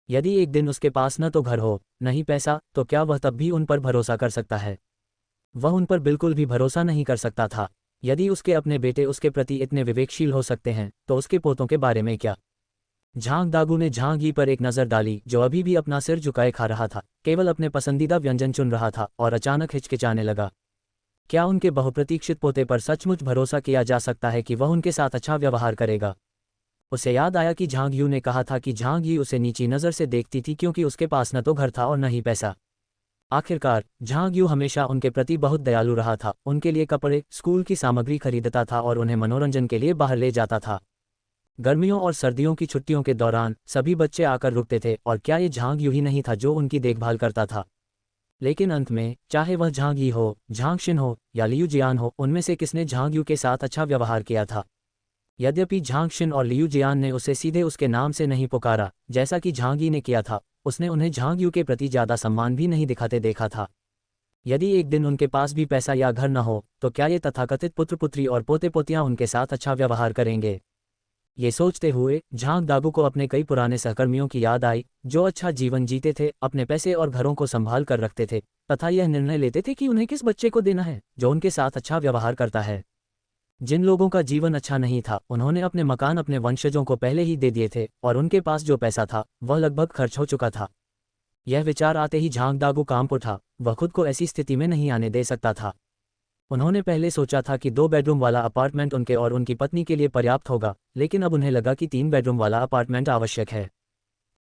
A: यदि एक दिन उसके पास न तो घर हो न ही पैसा, तो क्या वह तब भी उन पर भरोसा कर सकता है? वह उन पर बिल्कुल भी भरोसा नहीं कर सकता था। यदि उसके अपने बेटे उसके प्रति इतने विवेकशील हो सकते हैं तो उसके पोतों के बारे में क्या? झांग दागू ने झांग यी पर एक नज़र डाली, जो अभी भी अपना सिर झुकाए खा रहा था, केवल अपने पसंदीदा व्यंजन चुन रहा था, और अचानक हिचकिचाने लगा। क्या उनके बहुप्रतीक्षित पोते पर सचमुच भरोसा किया जा सकता है कि वह उनके साथ अच्छा व्यवहार करेगा? उसे याद आया कि झांग यू ने कहा था कि झांग यी उसे नीची नज़र से देखती थी क्योंकि उसके पास न तो घर था और न ही पैसा। आखिरकार झांग यू हमेशा उनके प्रति बहुत दयालु रहा था, उनके लिए कपड़े, स्कूल की सामग्री खरीदता था और उन्हें मनोरंजन के लिए बाहर ले जाता था। गर्मियों और सर्दियों की छुट्टियों के दौरान सभी बच्चे आकर रुकते थे, और क्या ये झांग यू ही नहीं था जो उनकी देखभाल करता था। लेकिन अंत में, चाहे वह झांग यी हो, झांग शिन हो या लियू जियान हो, उनमें से किसने झांग यू के साथ अच्छा व्यवहार किया था? यद्यपि झांग शिन और लियू जियान ने उसे सीधे उसके नाम से नहीं पुकारा जैसा कि झांग यी ने किया था, उसने उन्हें झांग यू के प्रति ज़्यादा सम्मान भी नहीं दिखाते देखा था। यदि एक दिन उनके पास भी पैसा या घर न हो, तो क्या ये तथाकथित पुत्र पुत्री और पोते पोतियां उनके साथ अच्छा व्यवहार करेंगे? ये सोचते हुए झांग दागू को अपने कई पुराने सहकर्मियों की याद आई, जो अच्छा जीवन जीते थे, अपने पैसे और घरों को संभाल कर रखते थे, तथा यह निर्णय लेते थे कि उन्हें किस बच्चे को देना है जो उनके साथ अच्छा व्यवहार करता है। जिन लोगों का जीवन अच्छा नहीं था, उन्होंने अपने मकान अपने वंशजों को पहले ही दे दिए थे, और उनके पास जो पैसा था वह लगभग खर्च हो चुका था। यह विचार आते ही झांग दागू कांप उठा, वह खुद को ऐसी स्थिति में नहीं आने दे सकता था। उन्होंने पहले सोचा था कि 2 बेडरूम वाला अपार्टमेंट उनके और उनकी पत्नी के लिए पर्याप्त होगा, लेकिन अब उन्हें लगा कि 3 बेडरूम वाला अपार्टमेंट आवश्यक है।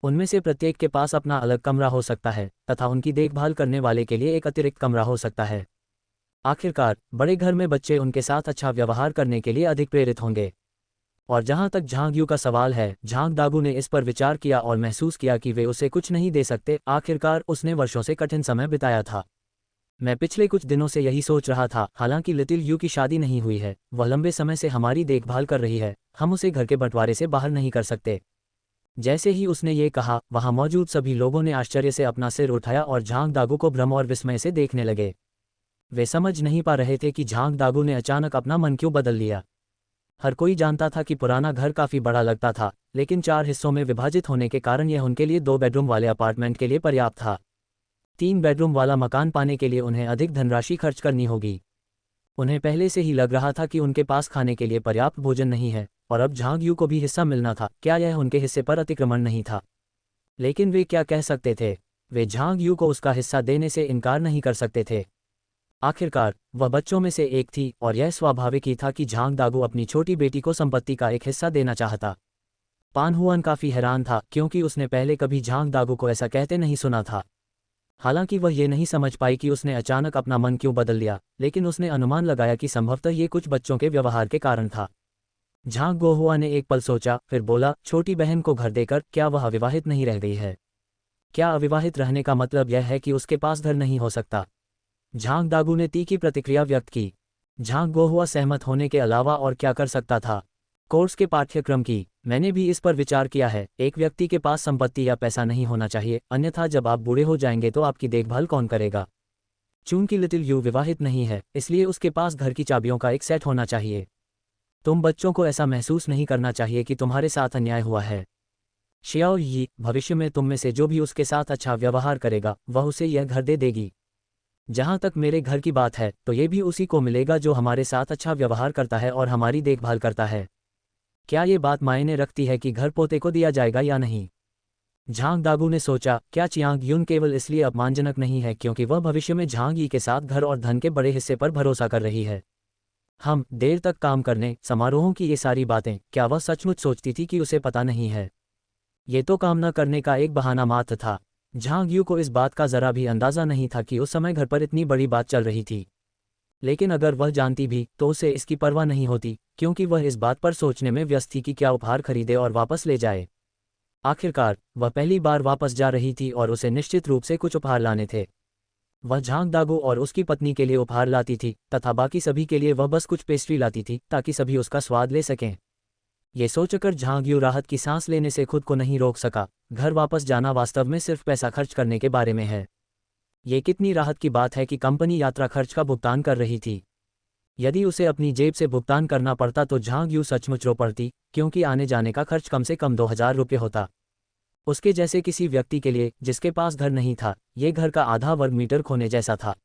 A: उनमें से प्रत्येक के पास अपना अलग कमरा हो सकता है, तथा उनकी देखभाल करने वाले के लिए एक अतिरिक्त कमरा हो सकता है। आखिरकार बड़े घर में बच्चे उनके साथ अच्छा व्यवहार करने के लिए अधिक प्रेरित होंगे। और जहां तक झांग यू का सवाल है, झांग दागू ने इस पर विचार किया और महसूस किया कि वे उसे कुछ नहीं दे सकते। आखिरकार उसने वर्षों से कठिन समय बिताया था। मैं पिछले कुछ दिनों से यही सोच रहा था, हालांकि लिटिल यू की शादी नहीं हुई है, वह लंबे समय से हमारी देखभाल कर रही है, हम उसे घर के बंटवारे से बाहर नहीं कर सकते। जैसे ही उसने ये कहा, वहां मौजूद सभी लोगों ने आश्चर्य से अपना सिर उठाया और झांग दागू को भ्रम और विस्मय से देखने लगे। वे समझ नहीं पा रहे थे कि झांग दागू ने अचानक अपना मन क्यों बदल लिया। हर कोई जानता था कि पुराना घर काफी बड़ा लगता था, लेकिन 4 हिस्सों में विभाजित होने के कारण यह उनके लिए 2 बेडरूम वाले अपार्टमेंट के लिए पर्याप्त था। 3 बेडरूम वाला मकान पाने के लिए उन्हें अधिक धनराशि खर्च करनी होगी। उन्हें पहले से ही लग रहा था कि उनके पास खाने के लिए पर्याप्त भोजन नहीं है, और अब झांग यू को भी हिस्सा मिलना था। क्या यह उनके हिस्से पर अतिक्रमण नहीं था? लेकिन वे क्या कह सकते थे? वे झांग यू को उसका हिस्सा देने से इनकार नहीं कर सकते थे। आखिरकार वह बच्चों में से एक थी, और यह स्वाभाविक ही था कि झांग दागू अपनी छोटी बेटी को संपत्ति का एक हिस्सा देना चाहता। पान हुआन काफी हैरान था, क्योंकि उसने पहले कभी झांग दागू को ऐसा कहते नहीं सुना था। हालांकि वह ये नहीं समझ पाई कि उसने अचानक अपना मन क्यों बदल लिया, लेकिन उसने अनुमान लगाया कि संभवतः ये कुछ बच्चों के व्यवहार के कारण था। झांग गोहुआ ने एक पल सोचा, फिर बोला, छोटी बहन को घर देकर क्या वह अविवाहित नहीं रह गई है? क्या अविवाहित रहने का मतलब यह है कि उसके पास घर नहीं हो सकता? झांग दागू ने तीखी प्रतिक्रिया व्यक्त की। झांग गोहुआ सहमत होने के अलावा और क्या कर सकता था? कोर्स के पाठ्यक्रम की, मैंने भी इस पर विचार किया है। एक व्यक्ति के पास संपत्ति या पैसा नहीं होना चाहिए, अन्यथा जब आप बूढ़े हो जाएंगे तो आपकी देखभाल कौन करेगा? चूंकि लिटिल यू विवाहित नहीं है, इसलिए उसके पास घर की चाबियों का एक सेट होना चाहिए। तुम बच्चों को ऐसा महसूस नहीं करना चाहिए कि तुम्हारे साथ अन्याय हुआ है। शियाओ यी, भविष्य में तुम में से जो भी उसके साथ अच्छा व्यवहार करेगा, वह उसे यह घर दे देगी। जहां तक मेरे घर की बात है, तो ये भी उसी को मिलेगा जो हमारे साथ अच्छा व्यवहार करता है और हमारी देखभाल करता है। क्या ये बात मायने रखती है कि घर पोते को दिया जाएगा या नहीं? झांग दागू ने सोचा, क्या चियांग युन केवल इसलिए अपमानजनक नहीं है क्योंकि वह भविष्य में झांग यी के साथ घर और धन के बड़े हिस्से पर भरोसा कर रही है? हम देर तक काम करने, समारोहों की ये सारी बातें, क्या वह सचमुच सोचती थी कि उसे पता नहीं है? ये तो काम न करने का एक बहाना मात्र था। झांग यू को इस बात का जरा भी अंदाजा नहीं था कि उस समय घर पर इतनी बड़ी बात चल रही थी। लेकिन अगर वह जानती भी, तो उसे इसकी परवाह नहीं होती, क्योंकि वह इस बात पर सोचने में व्यस्त थी कि क्या उपहार खरीदे और वापस ले जाए। आखिरकार वह पहली बार वापस जा रही थी और उसे निश्चित रूप से कुछ उपहार लाने थे। वह झांग दागू और उसकी पत्नी के लिए उपहार लाती थी, तथा बाकी सभी के लिए वह बस कुछ पेस्ट्री लाती थी ताकि सभी उसका स्वाद ले सकें। ये सोचकर झांग यू राहत की सांस लेने से खुद को नहीं रोक सका। घर वापस जाना वास्तव में सिर्फ पैसा खर्च करने के बारे में है। ये कितनी राहत की बात है कि कंपनी यात्रा खर्च का भुगतान कर रही थी। यदि उसे अपनी जेब से भुगतान करना पड़ता तो झांग यू सचमुच रो पड़ती, क्योंकि आने जाने का खर्च कम से कम 2000 रुपये होता। उसके जैसे किसी व्यक्ति के लिए जिसके पास घर नहीं था, ये घर का आधा वर्ग मीटर खोने जैसा था।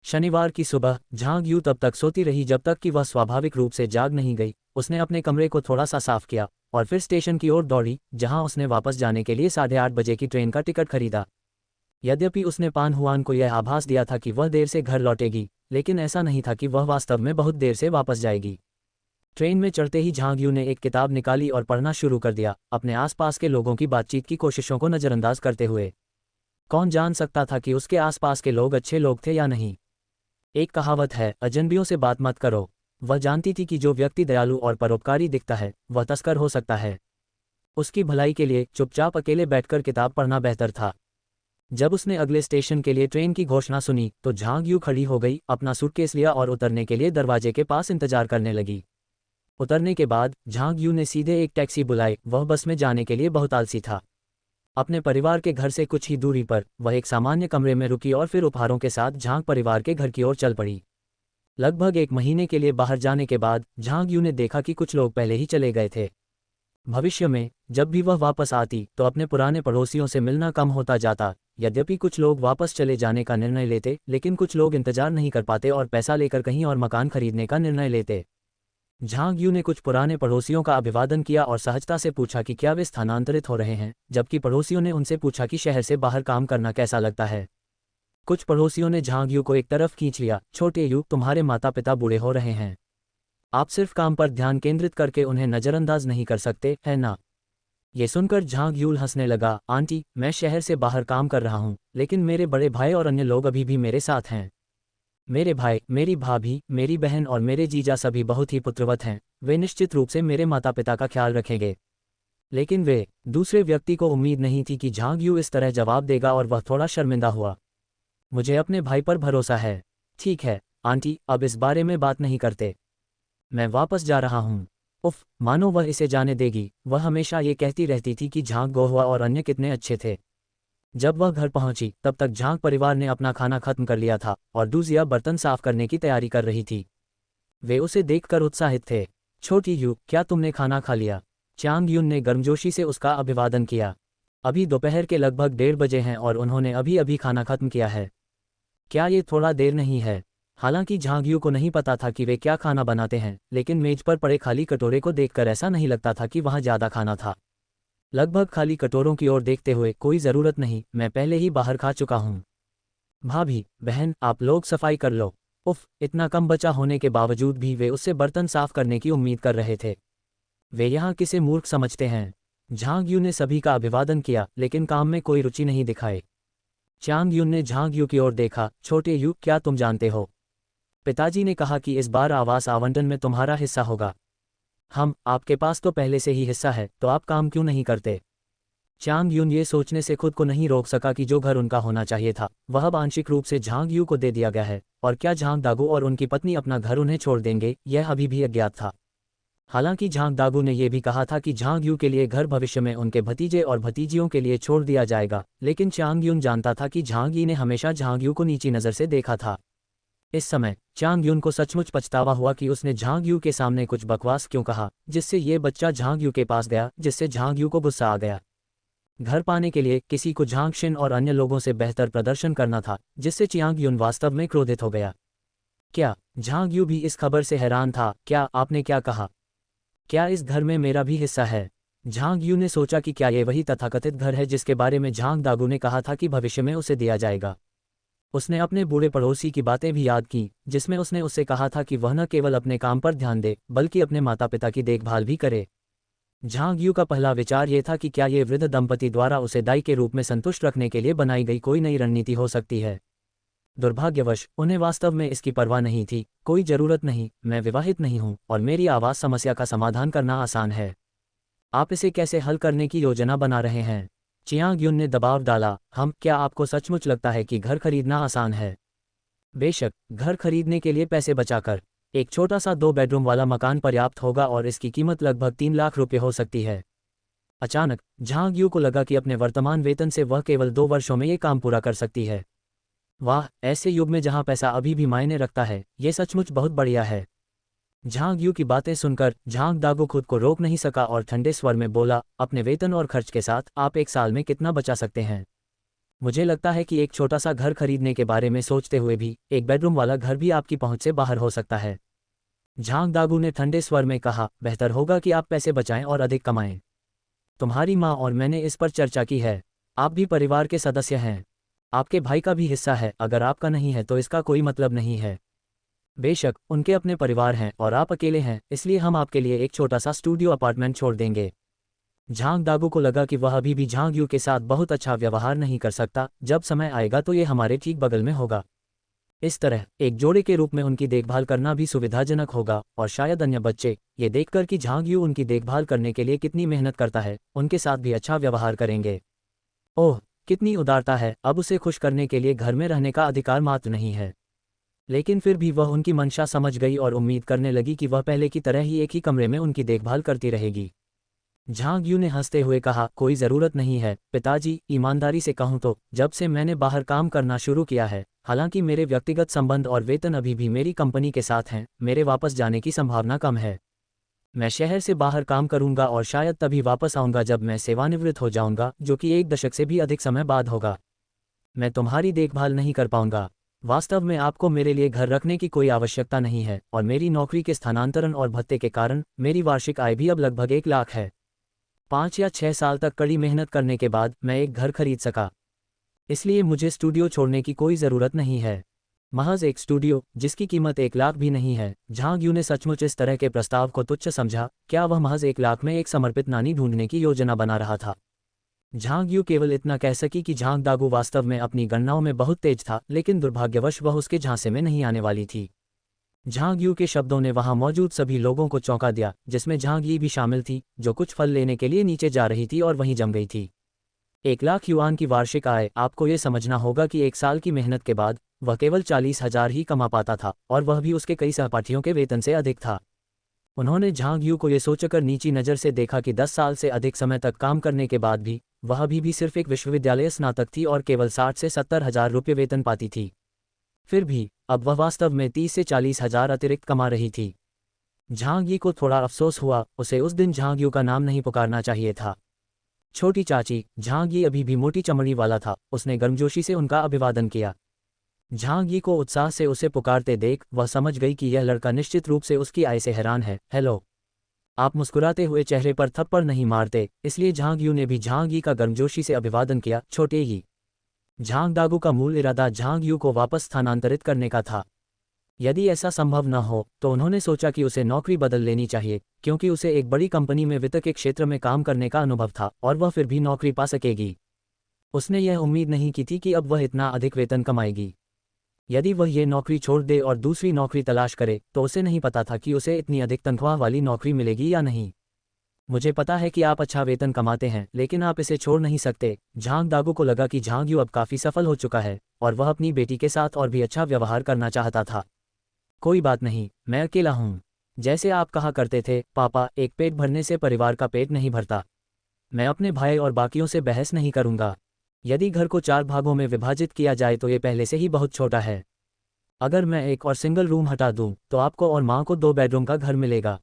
A: शनिवार की सुबह झांग यू तब तक सोती रही जब तक कि वह स्वाभाविक रूप से जाग नहीं गई। उसने अपने कमरे को थोड़ा सा साफ किया और फिर स्टेशन की ओर दौड़ी, जहां उसने वापस जाने के लिए 8:30 बजे की ट्रेन का टिकट खरीदा। यद्यपि उसने पान हुआन को यह आभास दिया था कि वह देर से घर लौटेगी, लेकिन ऐसा नहीं था कि वह वास्तव में बहुत देर से वापस जाएगी। ट्रेन में चढ़ते ही झांग यू ने एक किताब निकाली और पढ़ना शुरू कर दिया, अपने आसपास के लोगों की बातचीत की कोशिशों को नज़रअंदाज करते हुए। कौन जान सकता था कि उसके आसपास के लोग अच्छे लोग थे या नहीं। एक कहावत है, अजनबियों से बात मत करो। वह जानती थी कि जो व्यक्ति दयालु और परोपकारी दिखता है वह तस्कर हो सकता है। उसकी भलाई के लिए चुपचाप अकेले बैठकर किताब पढ़ना बेहतर था। जब उसने अगले स्टेशन के लिए ट्रेन की घोषणा सुनी तो झांग यू खड़ी हो गई, अपना सूटकेस लिया और उतरने के लिए दरवाजे के पास इंतजार करने लगी। उतरने के बाद झांग यू ने सीधे एक टैक्सी बुलाई। वह बस में जाने के लिए बहुत आलसी था। अपने परिवार के घर से कुछ ही दूरी पर वह एक सामान्य कमरे में रुकी और फिर उपहारों के साथ झांग परिवार के घर की ओर चल पड़ी। लगभग 1 महीने के लिए बाहर जाने के बाद झांग यू ने देखा कि कुछ लोग पहले ही चले गए थे। भविष्य में जब भी वह वापस आती तो अपने पुराने पड़ोसियों से मिलना कम होता जाता। यद्यपि कुछ लोग वापस चले जाने का निर्णय लेते, लेकिन कुछ लोग इंतजार नहीं कर पाते और पैसा लेकर कहीं और मकान खरीदने का निर्णय लेते। झांग यू ने कुछ पुराने पड़ोसियों का अभिवादन किया और सहजता से पूछा कि क्या वे स्थानांतरित हो रहे हैं, जबकि पड़ोसियों ने उनसे पूछा कि शहर से बाहर काम करना कैसा लगता है। कुछ पड़ोसियों ने झांग यू को एक तरफ खींच लिया। छोटे यू, तुम्हारे माता पिता बूढ़े हो रहे हैं, आप सिर्फ काम पर ध्यान केंद्रित करके उन्हें नज़रअंदाज नहीं कर सकते, है ना। ये सुनकर झांग यूल हंसने लगा। आंटी, मैं शहर से बाहर काम कर रहा हूँ, लेकिन मेरे बड़े भाई और अन्य लोग अभी भी मेरे साथ हैं। मेरे भाई, मेरी भाभी, मेरी बहन और मेरे जीजा सभी बहुत ही पुत्रवत हैं। वे निश्चित रूप से मेरे माता पिता का ख्याल रखेंगे। लेकिन वे दूसरे व्यक्ति को उम्मीद नहीं थी कि झांग यू इस तरह जवाब देगा और वह थोड़ा शर्मिंदा हुआ। मुझे अपने भाई पर भरोसा है। ठीक है आंटी, अब इस बारे में बात नहीं करते। मैं वापस जा रहा हूँ। उफ, मानो वह इसे जाने देगी। वह हमेशा ये कहती रहती थी कि झांग गोहुआ और अन्य कितने अच्छे थे। जब वह घर पहुंची तब तक झांग परिवार ने अपना खाना खत्म कर लिया था और दूजिया बर्तन साफ करने की तैयारी कर रही थी। वे उसे देखकर उत्साहित थे। छोटी यू, क्या तुमने खाना खा लिया? चांग यून ने गर्मजोशी से उसका अभिवादन किया। अभी दोपहर के लगभग 1:30 बजे हैं और उन्होंने अभी अभी खाना खत्म किया है। क्या ये थोड़ा देर नहीं है? हालांकि झांग यू को नहीं पता था कि वे क्या खाना बनाते हैं, लेकिन मेज पर पड़े खाली कटोरे को देखकर ऐसा नहीं लगता था कि वहाँ ज़्यादा खाना था। लगभग खाली कटोरों की ओर देखते हुए, कोई ज़रूरत नहीं, मैं पहले ही बाहर खा चुका हूँ। भाभी, बहन, आप लोग सफाई कर लो। उफ, इतना कम बचा होने के बावजूद भी वे उससे बर्तन साफ करने की उम्मीद कर रहे थे। वे यहाँ किसे मूर्ख समझते हैं? झांग यू ने सभी का अभिवादन किया, लेकिन काम में कोई रुचि नहीं दिखाई। चांग यून ने झांग यू की ओर देखा। छोटे यू, क्या तुम जानते हो, पिताजी ने कहा कि इस बार आवास आवंटन में तुम्हारा हिस्सा होगा। आपके पास तो पहले से ही हिस्सा है, तो आप काम क्यों नहीं करते? चांग यून ये सोचने से खुद को नहीं रोक सका कि जो घर उनका होना चाहिए था वह अब आंशिक रूप से झांग यू को दे दिया गया है, और क्या झांग दागू और उनकी पत्नी अपना घर उन्हें छोड़ देंगे, यह अभी भी अज्ञात था। हालांकि झांग दागू ने यह भी कहा था कि झांग यू के लिए घर भविष्य में उनके भतीजे और भतीजियों के लिए छोड़ दिया जाएगा, लेकिन चांग यून जानता था कि झांग यी ने हमेशा झांग यू को नीची नज़र से देखा था। इस समय चांग यून को सचमुच पछतावा हुआ कि उसने झांग यू के सामने कुछ बकवास क्यों कहा, जिससे ये बच्चा झांग यू के पास गया, जिससे झांग यू को गुस्सा आ गया। घर पाने के लिए किसी को झांग शिन और अन्य लोगों से बेहतर प्रदर्शन करना था, जिससे चियांग यून वास्तव में क्रोधित हो गया। क्या झांग यू भी इस खबर से हैरान था? क्या आपने क्या कहा? क्या इस घर में मेरा भी हिस्सा है? झांग यू ने सोचा कि क्या ये वही तथाकथित घर है जिसके बारे में झांग दागू ने कहा था कि भविष्य में उसे दिया जाएगा। उसने अपने बूढ़े पड़ोसी की बातें भी याद की, जिसमें उसने उससे कहा था कि वह न केवल अपने काम पर ध्यान दे, बल्कि अपने माता पिता की देखभाल भी करे। झांग यू का पहला विचार ये था कि क्या ये वृद्ध दंपति द्वारा उसे दाई के रूप में संतुष्ट रखने के लिए बनाई गई कोई नई रणनीति हो सकती है। दुर्भाग्यवश उन्हें वास्तव में इसकी परवाह नहीं थी। कोई जरूरत नहीं, मैं विवाहित नहीं हूँ और मेरी आवास समस्या का समाधान करना आसान है। आप इसे कैसे हल करने की योजना बना रहे हैं? चियांग यून ने दबाव डाला। क्या आपको सचमुच लगता है कि घर खरीदना आसान है? बेशक, घर खरीदने के लिए पैसे बचाकर एक छोटा सा 2 बेडरूम वाला मकान पर्याप्त होगा और इसकी कीमत लगभग 3 लाख रुपए हो सकती है। अचानक झांग यू को लगा कि अपने वर्तमान वेतन से वह केवल 2 वर्षों में ये काम पूरा कर सकती है। वाह, ऐसे युग में जहां पैसा अभी भी मायने रखता है, ये सचमुच बहुत बढ़िया है। झांग यू की बातें सुनकर झांग दागू खुद को रोक नहीं सका और ठंडे स्वर में बोला, अपने वेतन और खर्च के साथ आप एक साल में कितना बचा सकते हैं? मुझे लगता है कि एक छोटा सा घर खरीदने के बारे में सोचते हुए भी एक बेडरूम वाला घर भी आपकी पहुंच से बाहर हो सकता है। झांग दागू ने ठंडे स्वर में कहा, बेहतर होगा कि आप पैसे बचाएं और अधिक कमाएं। तुम्हारी माँ और मैंने इस पर चर्चा की है। आप भी परिवार के सदस्य हैं। आपके भाई का भी हिस्सा है, अगर आपका नहीं है तो इसका कोई मतलब नहीं है। बेशक उनके अपने परिवार हैं और आप अकेले हैं, इसलिए हम आपके लिए एक छोटा सा स्टूडियो अपार्टमेंट छोड़ देंगे। झांग दागू को लगा कि वह अभी भी झांग यू के साथ बहुत अच्छा व्यवहार नहीं कर सकता, जब समय आएगा तो ये हमारे ठीक बगल में होगा। इस तरह एक जोड़े के रूप में उनकी देखभाल करना भी सुविधाजनक होगा, और शायद अन्य बच्चे ये देखकर कि झांग यू उनकी देखभाल करने के लिए कितनी मेहनत करता है, उनके साथ भी अच्छा व्यवहार करेंगे। ओह, कितनी उदारता है, अब उसे खुश करने के लिए घर में रहने का अधिकार मात्र नहीं है। लेकिन फिर भी वह उनकी मंशा समझ गई और उम्मीद करने लगी कि वह पहले की तरह ही एक ही कमरे में उनकी देखभाल करती रहेगी। झांग यू ने हंसते हुए कहा, कोई ज़रूरत नहीं है पिताजी, ईमानदारी से कहूँ तो जब से मैंने बाहर काम करना शुरू किया है, हालांकि मेरे व्यक्तिगत संबंध और वेतन अभी भी मेरी कंपनी के साथ हैं, मेरे वापस जाने की संभावना कम है। मैं शहर से बाहर काम करूंगा और शायद तभी वापस आऊंगा जब मैं सेवानिवृत्त हो जाऊंगा, जो कि 1 दशक से भी अधिक समय बाद होगा। मैं तुम्हारी देखभाल नहीं कर पाऊंगा। वास्तव में आपको मेरे लिए घर रखने की कोई आवश्यकता नहीं है, और मेरी नौकरी के स्थानांतरण और भत्ते के कारण मेरी वार्षिक आय भी अब लगभग 1 लाख है। 5 या 6 साल तक कड़ी मेहनत करने के बाद मैं एक घर खरीद सका, इसलिए मुझे स्टूडियो छोड़ने की कोई ज़रूरत नहीं है। महज एक स्टूडियो जिसकी कीमत 1 लाख भी नहीं है। झांग यू ने सचमुच इस तरह के प्रस्ताव को तुच्छ समझा। क्या वह महज 1 लाख में एक समर्पित नानी ढूंढने की योजना बना रहा था? झांग यू केवल इतना कह सकी कि झांग दागू वास्तव में अपनी गणनाओं में बहुत तेज था, लेकिन दुर्भाग्यवश वह उसके झांसे में नहीं आने वाली थी। झांग यू के शब्दों ने वहां मौजूद सभी लोगों को चौंका दिया, जिसमें झांग यी भी शामिल थी, जो कुछ फल लेने के लिए नीचे जा रही थी और वहीं जम गई थी। 1 लाख युआन की वार्षिक आय, आपको ये समझना होगा कि 1 साल की मेहनत के बाद वह केवल 40,000 ही कमा पाता था, और वह भी उसके कई सहपाठियों के वेतन से अधिक था। उन्होंने झांग यू को ये सोचकर नीची नज़र से देखा कि 10 साल से अधिक समय तक काम करने के बाद भी वह अभी भी सिर्फ एक विश्वविद्यालय स्नातक थी और केवल 60 से 70,000 रुपये वेतन पाती थी। फिर भी अब वह वास्तव में 30 से 40,000 अतिरिक्त कमा रही थी। झांग यी को थोड़ा अफसोस हुआ, उसे उस दिन झांग यू का नाम नहीं पुकारना चाहिए था। छोटी चाची, झांग यी अभी भी मोटी चमड़ी वाला था, उसने गर्मजोशी से उनका अभिवादन किया। झांग यी को उत्साह से उसे पुकारते देख वह समझ गई कि यह लड़का निश्चित रूप से उसकी आय से हैरान है। हेलो। आप मुस्कुराते हुए चेहरे पर थप्पड़ नहीं मारते, इसलिए झांग यू ने भी झांग यी का गर्मजोशी से अभिवादन किया। छोटे ही। झांग दागू का मूल इरादा झांग यू को वापस स्थानांतरित करने का था। यदि ऐसा संभव न हो तो उन्होंने सोचा कि उसे नौकरी बदल लेनी चाहिए, क्योंकि उसे एक बड़ी कंपनी में वित्त के क्षेत्र में काम करने का अनुभव था और वह फिर भी नौकरी पा सकेगी। उसने यह उम्मीद नहीं की थी कि अब वह इतना अधिक वेतन कमाएगी। यदि वह ये नौकरी छोड़ दे और दूसरी नौकरी तलाश करे तो उसे नहीं पता था कि उसे इतनी अधिक तनख्वाह वाली नौकरी मिलेगी या नहीं। मुझे पता है कि आप अच्छा वेतन कमाते हैं, लेकिन आप इसे छोड़ नहीं सकते। झांग दागू को लगा कि झांग यू अब काफ़ी सफल हो चुका है और वह अपनी बेटी के साथ और भी अच्छा व्यवहार करना चाहता था। कोई बात नहीं, मैं अकेला हूँ। जैसे आप कहा करते थे पापा, एक पेट भरने से परिवार का पेट नहीं भरता। मैं अपने भाई और बाकियों से बहस नहीं करूँगा। यदि घर को 4 भागों में विभाजित किया जाए तो ये पहले से ही बहुत छोटा है। अगर मैं एक और सिंगल रूम हटा दूं तो आपको और माँ को 2 बेडरूम का घर मिलेगा।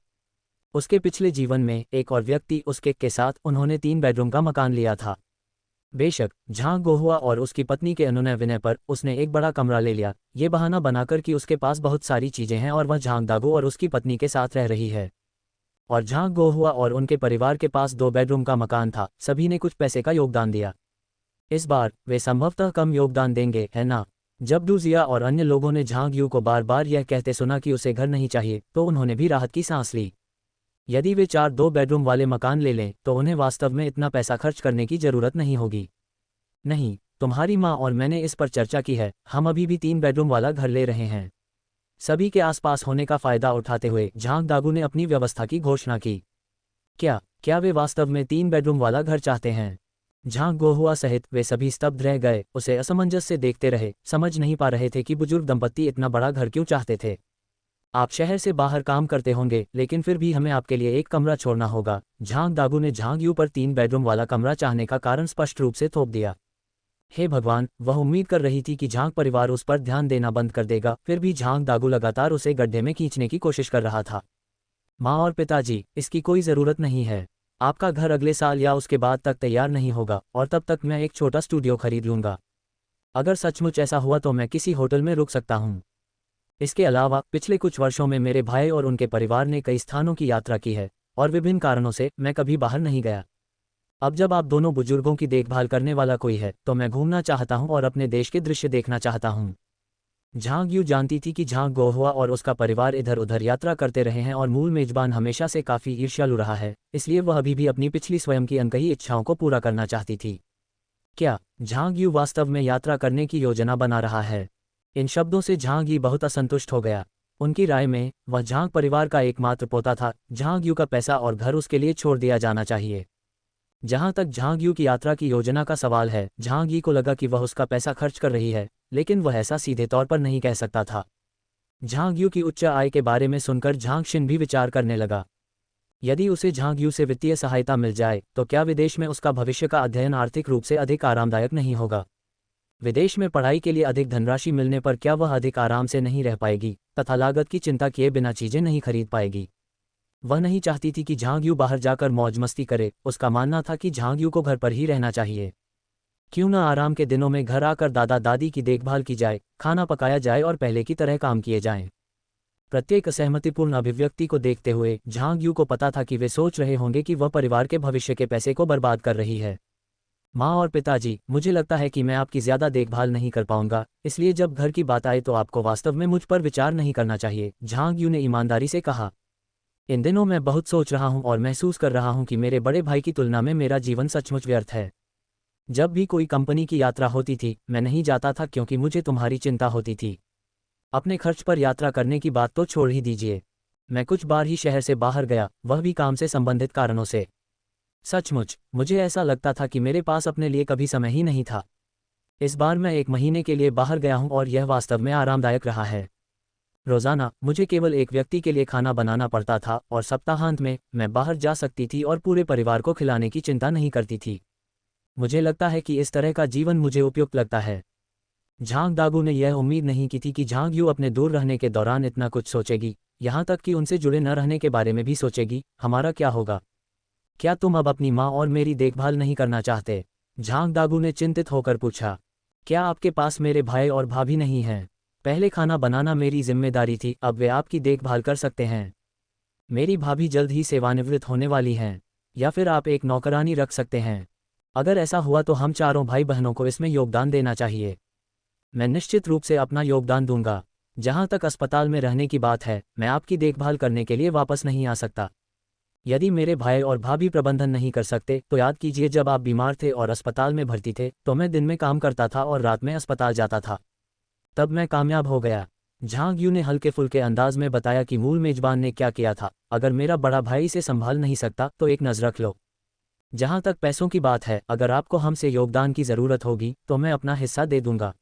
A: उसके पिछले जीवन में एक और व्यक्ति उसके के साथ उन्होंने 3 बेडरूम का मकान लिया था। बेशक झांग गोहुआ और उसकी पत्नी के अनुनय विनय पर उसने एक बड़ा कमरा ले लिया, ये बहाना बनाकर कि उसके पास बहुत सारी चीज़ें हैं और वह झांग दागू और उसकी पत्नी के साथ रह रही है। और झांग गोहुआ और उनके परिवार के पास 2 बेडरूम का मकान था। सभी ने कुछ पैसे का योगदान दिया। इस बार वे संभवतः कम योगदान देंगे, है ना? जब डूजिया और अन्य लोगों ने झांग यू को बार बार यह कहते सुना कि उसे घर नहीं चाहिए, तो उन्होंने भी राहत की सांस ली। यदि वे 4 2 बेडरूम वाले मकान ले लें तो उन्हें वास्तव में इतना पैसा खर्च करने की ज़रूरत नहीं होगी। नहीं, तुम्हारी माँ और मैंने इस पर चर्चा की है, हम अभी भी 3 बेडरूम वाला घर ले रहे हैं। सभी के आसपास होने का फ़ायदा उठाते हुए झांग दागू ने अपनी व्यवस्था की घोषणा की। क्या वे वास्तव में 3 बेडरूम वाला घर चाहते हैं? झांग गोहुआ सहित वे सभी स्तब्ध रह गए, उसे असमंजस से देखते रहे, समझ नहीं पा रहे थे कि बुजुर्ग दंपत्ति इतना बड़ा घर क्यों चाहते थे। आप शहर से बाहर काम करते होंगे, लेकिन फिर भी हमें आपके लिए एक कमरा छोड़ना होगा। झांग दागू ने झांग यू पर 3 बेडरूम वाला कमरा चाहने का कारण स्पष्ट रूप से थोप दिया। हे भगवान, वह उम्मीद कर रही थी कि झांग परिवार उस पर ध्यान देना बंद कर देगा, फिर भी झांग दागू लगातार उसे गड्ढे में खींचने की कोशिश कर रहा था। माँ और पिताजी, इसकी कोई ज़रूरत नहीं है। आपका घर अगले साल या उसके बाद तक तैयार नहीं होगा, और तब तक मैं एक छोटा स्टूडियो खरीद लूँगा। अगर सचमुच ऐसा हुआ तो मैं किसी होटल में रुक सकता हूँ। इसके अलावा पिछले कुछ वर्षों में मेरे भाई और उनके परिवार ने कई स्थानों की यात्रा की है, और विभिन्न कारणों से मैं कभी बाहर नहीं गया। अब जब आप दोनों बुजुर्गों की देखभाल करने वाला कोई है तो मैं घूमना चाहता हूँ और अपने देश के दृश्य देखना चाहता हूँ। झांग यू जानती थी कि झांग गोहुआ और उसका परिवार इधर उधर यात्रा करते रहे हैं और मूल मेजबान हमेशा से काफ़ी ईर्ष्यालु रहा है, इसलिए वह अभी भी अपनी पिछली स्वयं की अनकही इच्छाओं को पूरा करना चाहती थी। क्या झांग यू वास्तव में यात्रा करने की योजना बना रहा है? इन शब्दों से झांग यी बहुत असंतुष्ट हो गया। उनकी राय में वह झांग परिवार का एकमात्र पोता था। झांग यू का पैसा और घर उसके लिए छोड़ दिया जाना चाहिए। जहां तक झांग यू की यात्रा की योजना का सवाल है, झांग यी को लगा कि वह उसका पैसा खर्च कर रही है, लेकिन वह ऐसा सीधे तौर पर नहीं कह सकता था। झांग यू की उच्च आय के बारे में सुनकर झांग शिन भी विचार करने लगा। यदि उसे झांग यू से वित्तीय सहायता मिल जाए तो क्या विदेश में उसका भविष्य का अध्ययन आर्थिक रूप से अधिक आरामदायक नहीं होगा? विदेश में पढ़ाई के लिए अधिक धनराशि मिलने पर क्या वह अधिक आराम से नहीं रह पाएगी तथा लागत की चिंता किए बिना चीजें नहीं खरीद पाएगी? वह नहीं चाहती थी कि झांग यू बाहर जाकर मौज मस्ती करे। उसका मानना था कि झांग यू को घर पर ही रहना चाहिए। क्यों न आराम के दिनों में घर आकर दादा दादी की देखभाल की जाए, खाना पकाया जाए और पहले की तरह काम किए जाएं। प्रत्येक असहमतिपूर्ण अभिव्यक्ति को देखते हुए झांग यू को पता था कि वे सोच रहे होंगे कि वह परिवार के भविष्य के पैसे को बर्बाद कर रही है। माँ और पिताजी, मुझे लगता है कि मैं आपकी ज़्यादा देखभाल नहीं कर पाऊंगा, इसलिए जब घर की बात आए तो आपको वास्तव में मुझ पर विचार नहीं करना चाहिए, झांग यू ने ईमानदारी से कहा। इन दिनों मैं बहुत सोच रहा हूं और महसूस कर रहा हूं कि मेरे बड़े भाई की तुलना में मेरा जीवन सचमुच व्यर्थ है। जब भी कोई कंपनी की यात्रा होती थी, मैं नहीं जाता था क्योंकि मुझे तुम्हारी चिंता होती थी। अपने खर्च पर यात्रा करने की बात तो छोड़ ही दीजिए। मैं कुछ बार ही शहर से बाहर गया, वह भी काम से संबंधित कारणों से। सचमुच मुझे ऐसा लगता था कि मेरे पास अपने लिए कभी समय ही नहीं था। इस बार मैं 1 महीने के लिए बाहर गया हूं और यह वास्तव में आरामदायक रहा है। रोज़ाना मुझे केवल एक व्यक्ति के लिए खाना बनाना पड़ता था और सप्ताहांत में मैं बाहर जा सकती थी और पूरे परिवार को खिलाने की चिंता नहीं करती थी। मुझे लगता है कि इस तरह का जीवन मुझे उपयुक्त लगता है। झांग दागू ने यह उम्मीद नहीं की थी कि झांग यू अपने दूर रहने के दौरान इतना कुछ सोचेगी, यहाँ तक कि उनसे जुड़े न रहने के बारे में भी सोचेगी। हमारा क्या होगा? क्या तुम अब अपनी माँ और मेरी देखभाल नहीं करना चाहते? झांग दागू ने चिंतित होकर पूछा। क्या आपके पास मेरे भाई और भाभी नहीं हैं? पहले खाना बनाना मेरी जिम्मेदारी थी, अब वे आपकी देखभाल कर सकते हैं। मेरी भाभी जल्द ही सेवानिवृत्त होने वाली हैं। या फिर आप एक नौकरानी रख सकते हैं। अगर ऐसा हुआ तो हम चारों भाई बहनों को इसमें योगदान देना चाहिए। मैं निश्चित रूप से अपना योगदान दूंगा। जहां तक अस्पताल में रहने की बात है, मैं आपकी देखभाल करने के लिए वापस नहीं आ सकता। यदि मेरे भाई और भाभी प्रबंधन नहीं कर सकते तो याद कीजिए, जब आप बीमार थे और अस्पताल में भर्ती थे तो मैं दिन में काम करता था और रात में अस्पताल जाता था। तब मैं कामयाब हो गया। झांग यू ने हल्के फुल्के अंदाज में बताया कि मूल मेजबान ने क्या किया था। अगर मेरा बड़ा भाई इसे संभाल नहीं सकता तो एक नज़र रख लो। जहां तक पैसों की बात है, अगर आपको हमसे योगदान की ज़रूरत होगी तो मैं अपना हिस्सा दे दूंगा,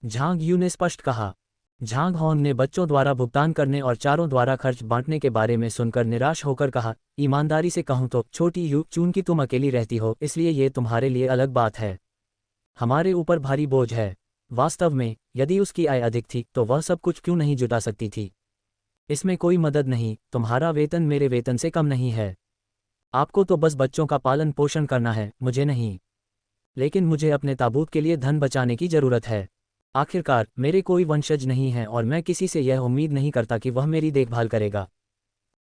A: झांग यू ने स्पष्ट कहा। झांग हॉन ने बच्चों द्वारा भुगतान करने और चारों द्वारा खर्च बांटने के बारे में सुनकर निराश होकर कहा, ईमानदारी से कहूं तो छोटी यू, चूंकि तुम अकेली रहती हो इसलिए ये तुम्हारे लिए अलग बात है। हमारे ऊपर भारी बोझ है। वास्तव में यदि उसकी आय अधिक थी तो वह सब कुछ क्यों नहीं जुटा सकती थी? इसमें कोई मदद नहीं। तुम्हारा वेतन मेरे वेतन से कम नहीं है। आपको तो बस बच्चों का पालन पोषण करना है, मुझे नहीं। लेकिन मुझे अपने ताबूत के लिए धन बचाने की ज़रूरत है। आखिरकार मेरे कोई वंशज नहीं है और मैं किसी से यह उम्मीद नहीं करता कि वह मेरी देखभाल करेगा।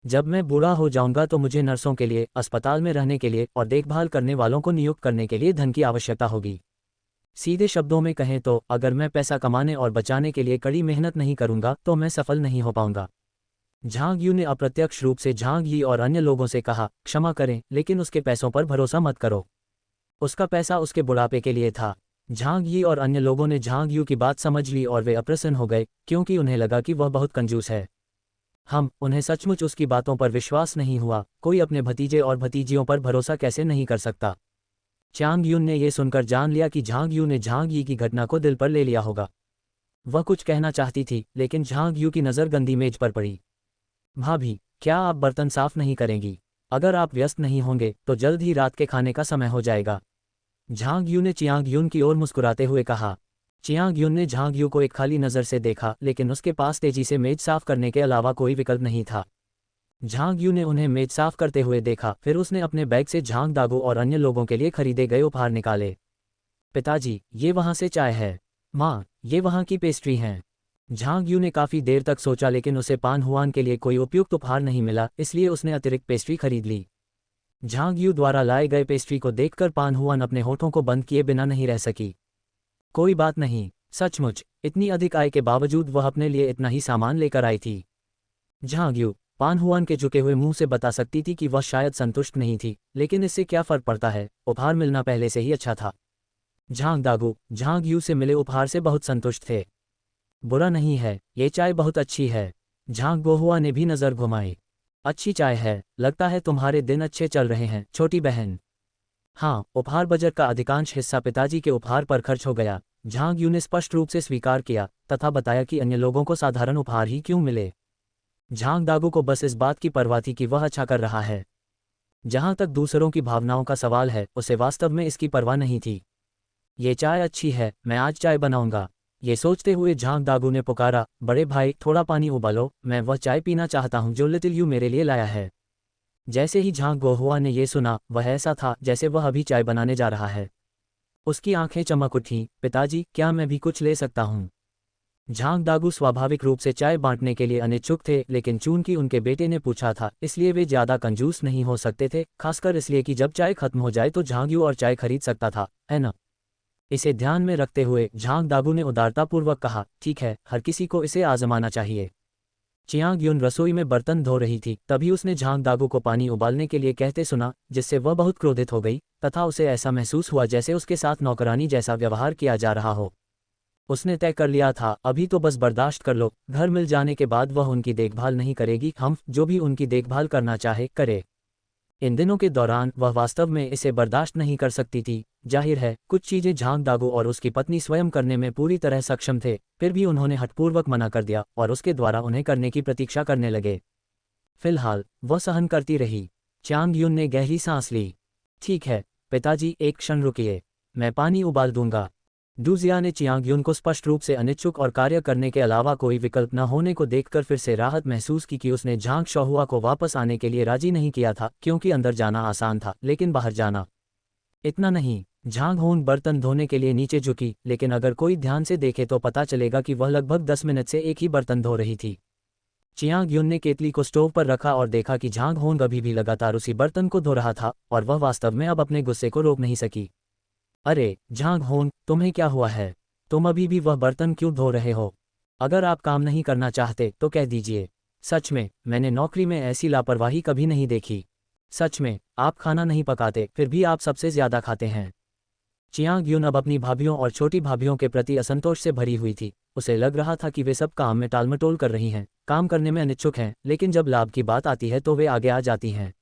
A: जब मैं बूढ़ा हो जाऊंगा तो मुझे नर्सों के लिए, अस्पताल में रहने के लिए और देखभाल करने वालों को नियुक्त करने के लिए धन की आवश्यकता होगी। सीधे शब्दों में कहें तो अगर मैं पैसा कमाने और बचाने के लिए कड़ी मेहनत नहीं करूंगा तो मैं सफल नहीं हो पाऊंगा। झांग यू ने अप्रत्यक्ष रूप से झांग यी और अन्य लोगों से कहा, क्षमा करें लेकिन उसके पैसों पर भरोसा मत करो। उसका पैसा उसके बुढ़ापे के लिए था। झांग यी और अन्य लोगों ने झांग यू की बात समझ ली और वे अप्रसन्न हो गए क्योंकि उन्हें लगा कि वह बहुत कंजूस है। उन्हें सचमुच उसकी बातों पर विश्वास नहीं हुआ। कोई अपने भतीजे और भतीजियों पर भरोसा कैसे नहीं कर सकता? चांग यून ने यह सुनकर जान लिया कि झांग यू ने झांग यी की घटना को दिल पर ले लिया होगा। वह कुछ कहना चाहती थी लेकिन झांग यू की नज़र गंदी मेज पर पड़ी। भाभी, क्या आप बर्तन साफ नहीं करेंगी? अगर आप व्यस्त नहीं होंगे तो जल्द ही रात के खाने का समय हो जाएगा, झांग यू ने चियांग यून की ओर मुस्कुराते हुए कहा। चियांग यून ने झांग यू को एक खाली नज़र से देखा लेकिन उसके पास तेजी से मेज साफ करने के अलावा कोई विकल्प नहीं था। झांग यू ने उन्हें मेज साफ करते हुए देखा, फिर उसने अपने बैग से झांग दागू और अन्य लोगों के लिए खरीदे गए उपहार निकाले। पिताजी, ये वहाँ से चाय है। माँ, ये वहाँ की पेस्ट्री हैं। झांग यू ने काफ़ी देर तक सोचा लेकिन उसे पान हुआन के लिए कोई उपयुक्त उपहार नहीं मिला, इसलिए उसने अतिरिक्त पेस्ट्री खरीद ली। झांग यू द्वारा लाए गए पेस्ट्री को देखकर पान हुआन अपने होठों को बंद किए बिना नहीं रह सकी। कोई बात नहीं, सचमुच इतनी अधिक आय के बावजूद वह अपने लिए इतना ही सामान लेकर आई थी। झांग यू पान हुआन के झुके हुए मुंह से बता सकती थी कि वह शायद संतुष्ट नहीं थी, लेकिन इससे क्या फर्क पड़ता है, उपहार मिलना पहले से ही अच्छा था। झांग दागू झांग यू से मिले उपहार से बहुत संतुष्ट थे। बुरा नहीं है, ये चाय बहुत अच्छी है। झांग गोहुआ ने भी नजर घुमाई। अच्छी चाय है, लगता है तुम्हारे दिन अच्छे चल रहे हैं छोटी बहन। हाँ, उपहार बजट का अधिकांश हिस्सा पिताजी के उपहार पर खर्च हो गया। झांग यू ने स्पष्ट रूप से स्वीकार किया तथा बताया कि अन्य लोगों को साधारण उपहार ही क्यों मिले। झांग दागू को बस इस बात की परवाह थी कि वह अच्छा कर रहा है। जहां तक दूसरों की भावनाओं का सवाल है, उसे वास्तव में इसकी परवाह नहीं थी। ये चाय अच्छी है, मैं आज चाय बनाऊंगा। ये सोचते हुए झांग दागू ने पुकारा, बड़े भाई थोड़ा पानी उबालो, मैं वह चाय पीना चाहता हूँ जो लिटिल यू मेरे लिए लाया है। जैसे ही झांग गोहुआ ने ये सुना, वह ऐसा था जैसे वह अभी चाय बनाने जा रहा है। उसकी आंखें चमक उठीं, पिताजी क्या मैं भी कुछ ले सकता हूँ। झांग दागू स्वाभाविक रूप से चाय बांटने के लिए अनिच्छुक थे, लेकिन चूंकि उनके बेटे ने पूछा था इसलिए वे ज्यादा कंजूस नहीं हो सकते थे, खासकर इसलिए कि जब चाय खत्म हो जाए तो झांग यू और चाय खरीद सकता था, है ना। इसे ध्यान में रखते हुए झांग दागू ने उदारतापूर्वक कहा, ठीक है, हर किसी को इसे आजमाना चाहिए। चियांग युन रसोई में बर्तन धो रही थी, तभी उसने झांग दागू को पानी उबालने के लिए कहते सुना, जिससे वह बहुत क्रोधित हो गई तथा उसे ऐसा महसूस हुआ जैसे उसके साथ नौकरानी जैसा व्यवहार किया जा रहा हो। उसने तय कर लिया था, अभी तो बस बर्दाश्त कर लो, घर मिल जाने के बाद वह उनकी देखभाल नहीं करेगी, हम जो भी उनकी देखभाल करना चाहे करे। इन दिनों के दौरान वह वास्तव में इसे बर्दाश्त नहीं कर सकती थी। जाहिर है कुछ चीजें झांग दागू और उसकी पत्नी स्वयं करने में पूरी तरह सक्षम थे, फिर भी उन्होंने हठपूर्वक मना कर दिया और उसके द्वारा उन्हें करने की प्रतीक्षा करने लगे। फिलहाल वह सहन करती रही। चांग युन ने गहरी सांस ली। ठीक है पिताजी, एक क्षण रुकिए, मैं पानी उबाल दूंगा। डूजिया ने चियांग युन को स्पष्ट रूप से अनिच्छुक और कार्य करने के अलावा कोई विकल्प न होने को देखकर फिर से राहत महसूस की कि उसने झांग शोहुआ को वापस आने के लिए राजी नहीं किया था, क्योंकि अंदर जाना आसान था लेकिन बाहर जाना इतना नहीं। झांग होन बर्तन धोने के लिए नीचे झुकी, लेकिन अगर कोई ध्यान से देखे तो पता चलेगा कि वह लगभग 10 मिनट से एक ही बर्तन धो रही थी। चियांग युन ने केतली को स्टोव पर रखा और देखा कि झांग होंग अभी भी लगातार उसी बर्तन को धो रहा था और वह वास्तव में अब अपने गुस्से को रोक नहीं सकी। अरे झांग होंग, तुम्हें क्या हुआ है? तुम अभी भी वह बर्तन क्यों धो रहे हो? अगर आप काम नहीं करना चाहते तो कह दीजिए। सच में मैंने नौकरी में ऐसी लापरवाही कभी नहीं देखी। सच में आप खाना नहीं पकाते, फिर भी आप सबसे ज्यादा खाते हैं। चियांग युन अब अपनी भाभियों और छोटी भाभियों के प्रति असंतोष से भरी हुई थी। उसे लग रहा था कि वे सब काम में टालमटोल कर रही हैं, काम करने में अनिच्छुक हैं, लेकिन जब लाभ की बात आती है तो वे आगे आ जाती हैं।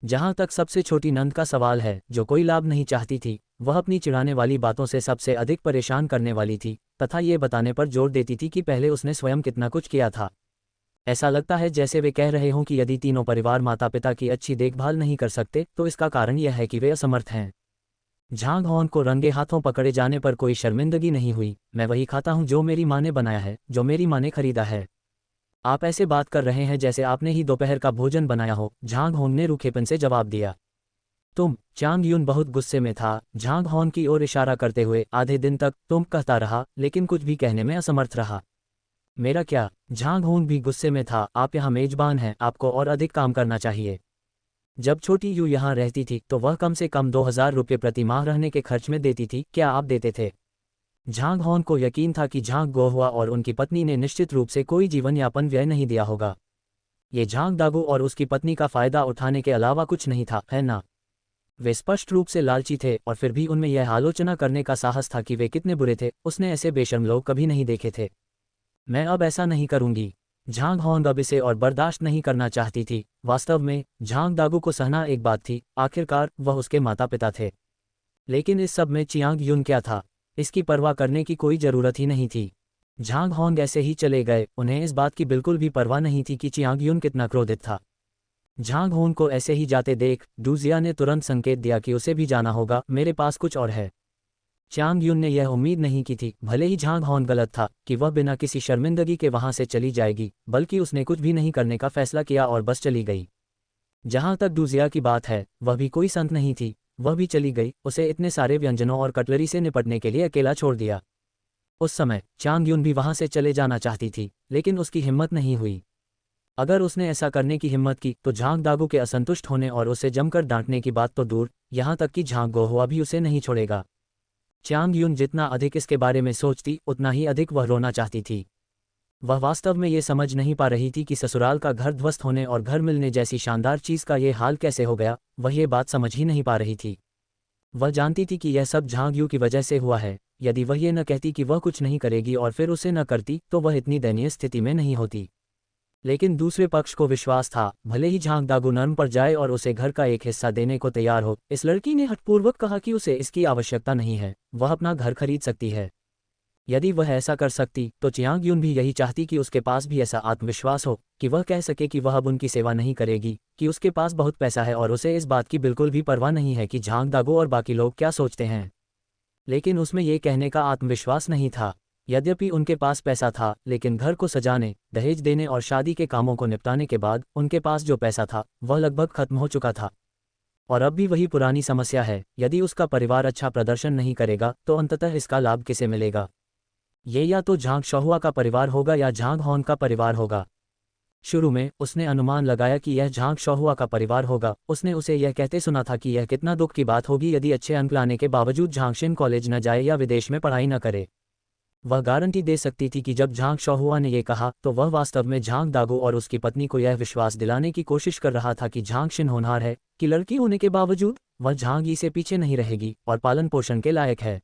A: जहां तक सबसे छोटी नंद का सवाल है, जो कोई लाभ नहीं चाहती थी, वह अपनी चिढ़ाने वाली बातों से सबसे अधिक परेशान करने वाली थी तथा ये बताने पर जोर देती थी कि पहले उसने स्वयं कितना कुछ किया था। ऐसा लगता है जैसे वे कह रहे हों कि यदि तीनों परिवार माता पिता की अच्छी देखभाल नहीं कर सकते तो इसका कारण यह है कि वे असमर्थ हैं। झांग हॉन को रंगे हाथों पकड़े जाने पर कोई शर्मिंदगी नहीं हुई। मैं वही खाता हूं जो मेरी माँ ने बनाया है, जो मेरी माँ ने खरीदा है। आप ऐसे बात कर रहे हैं जैसे आपने ही दोपहर का भोजन बनाया हो, झांग होंग ने रूखेपन से जवाब दिया। तुम। चांग यून बहुत गुस्से में था, झांग हॉन की ओर इशारा करते हुए। आधे दिन तक तुम कहता रहा, लेकिन कुछ भी कहने में असमर्थ रहा। मेरा क्या? झांग होंग भी गुस्से में था, आप यहाँ मेजबान हैं, आपको और अधिक काम करना चाहिए। जब छोटी यू यहाँ रहती थी तो वह कम से कम 2000 रुपये प्रति माह रहने के खर्च में देती थी, क्या आप देते थे? झांग हॉन को यकीन था कि झांग गोहुआ और उनकी पत्नी ने निश्चित रूप से कोई जीवन यापन व्यय नहीं दिया होगा। ये झांग दागू और उसकी पत्नी का फायदा उठाने के अलावा कुछ नहीं था, है ना? वे स्पष्ट रूप से लालची थे और फिर भी उनमें यह आलोचना करने का साहस था कि वे कितने बुरे थे। उसने ऐसे बेशर्म लोग कभी नहीं देखे थे। मैं अब ऐसा नहीं करूंगी। झांग हॉन्ग अब इसे और बर्दाश्त नहीं करना चाहती थी। वास्तव में झांग दागू को सहना एक बात थी, आखिरकार वह उसके माता पिता थे। लेकिन इस सब में चियांग युन क्या था? इसकी परवाह करने की कोई जरूरत ही नहीं थी। झांग हॉन्ग ऐसे ही चले गए, उन्हें इस बात की बिल्कुल भी परवाह नहीं थी कि चियांग युन कितना क्रोधित था। झांग होन को ऐसे ही जाते देख डूजिया ने तुरंत संकेत दिया कि उसे भी जाना होगा, मेरे पास कुछ और है। चांग युन ने यह उम्मीद नहीं की थी, भले ही झांग हॉन गलत था, कि वह बिना किसी शर्मिंदगी के वहां से चली जाएगी, बल्कि उसने कुछ भी नहीं करने का फैसला किया और बस चली गई। जहां तक डूजिया की बात है, वह भी कोई संत नहीं थी, वह भी चली गई, उसे इतने सारे व्यंजनों और कटलरी से निपटने के लिए अकेला छोड़ दिया। उस समय चांग युन भी वहां से चले जाना चाहती थी, लेकिन उसकी हिम्मत नहीं हुई। अगर उसने ऐसा करने की हिम्मत की तो झांग दागू के असंतुष्ट होने और उसे जमकर डांटने की बात तो दूर, यहां तक कि झांग गोहुआ भी उसे नहीं छोड़ेगा। च्यांग यून जितना अधिक इसके बारे में सोचती उतना ही अधिक वह रोना चाहती थी। वह वास्तव में ये समझ नहीं पा रही थी कि ससुराल का घर ध्वस्त होने और घर मिलने जैसी शानदार चीज़ का ये हाल कैसे हो गया, वह ये बात समझ ही नहीं पा रही थी। वह जानती थी कि यह सब झांग यू की वजह से हुआ है। यदि वह ये न कहती कि वह कुछ नहीं करेगी और फिर उसे न करती तो वह इतनी दयनीय स्थिति में नहीं होती। लेकिन दूसरे पक्ष को विश्वास था, भले ही झांग दागू नर्म पर जाए और उसे घर का एक हिस्सा देने को तैयार हो। इस लड़की ने हठपूर्वक कहा कि उसे इसकी आवश्यकता नहीं है, वह अपना घर खरीद सकती है। यदि वह ऐसा कर सकती तो च्यां यून भी यही चाहती कि उसके पास भी ऐसा आत्मविश्वास हो कि वह कह सके कि वह अब उनकी सेवा नहीं करेगी, कि उसके पास बहुत पैसा है और उसे इस बात की बिल्कुल भी परवाह नहीं है कि झांग दागो और बाकी लोग क्या सोचते हैं। लेकिन उसमें ये कहने का आत्मविश्वास नहीं था। यद्यपि उनके पास पैसा था, लेकिन घर को सजाने, दहेज देने और शादी के कामों को निपटाने के बाद उनके पास जो पैसा था वह लगभग खत्म हो चुका था। और अब भी वही पुरानी समस्या है, यदि उसका परिवार अच्छा प्रदर्शन नहीं करेगा तो अंततः इसका लाभ किसे मिलेगा? ये या तो झांग शहुआ का परिवार होगा या झांग हॉन का परिवार होगा। शुरू में उसने अनुमान लगाया कि यह झांग शहुआ का परिवार होगा। उसने उसे यह कहते सुना था कि यह कितना दुख की बात होगी यदि अच्छे अंक लाने के बावजूद झांगशिन कॉलेज न जाए या विदेश में पढ़ाई न करे। वह गारंटी दे सकती थी कि जब झांग शहुआ ने यह कहा तो वह वास्तव में झांग दागो और उसकी पत्नी को यह विश्वास दिलाने की कोशिश कर रहा था कि झांग शिन होनहार है, कि लड़की होने के बावजूद वह झांग ई से पीछे नहीं रहेगी और पालन पोषण के लायक है।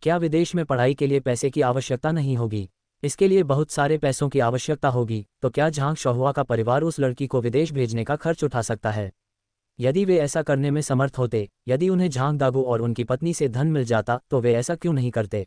A: क्या विदेश में पढ़ाई के लिए पैसे की आवश्यकता नहीं होगी? इसके लिए बहुत सारे पैसों की आवश्यकता होगी। तो क्या झांग शहुआ का परिवार उस लड़की को विदेश भेजने का खर्च उठा सकता है? यदि वे ऐसा करने में समर्थ होते, यदि उन्हें झांग दागो और उनकी पत्नी से धन मिल जाता तो वे ऐसा क्यों नहीं करते?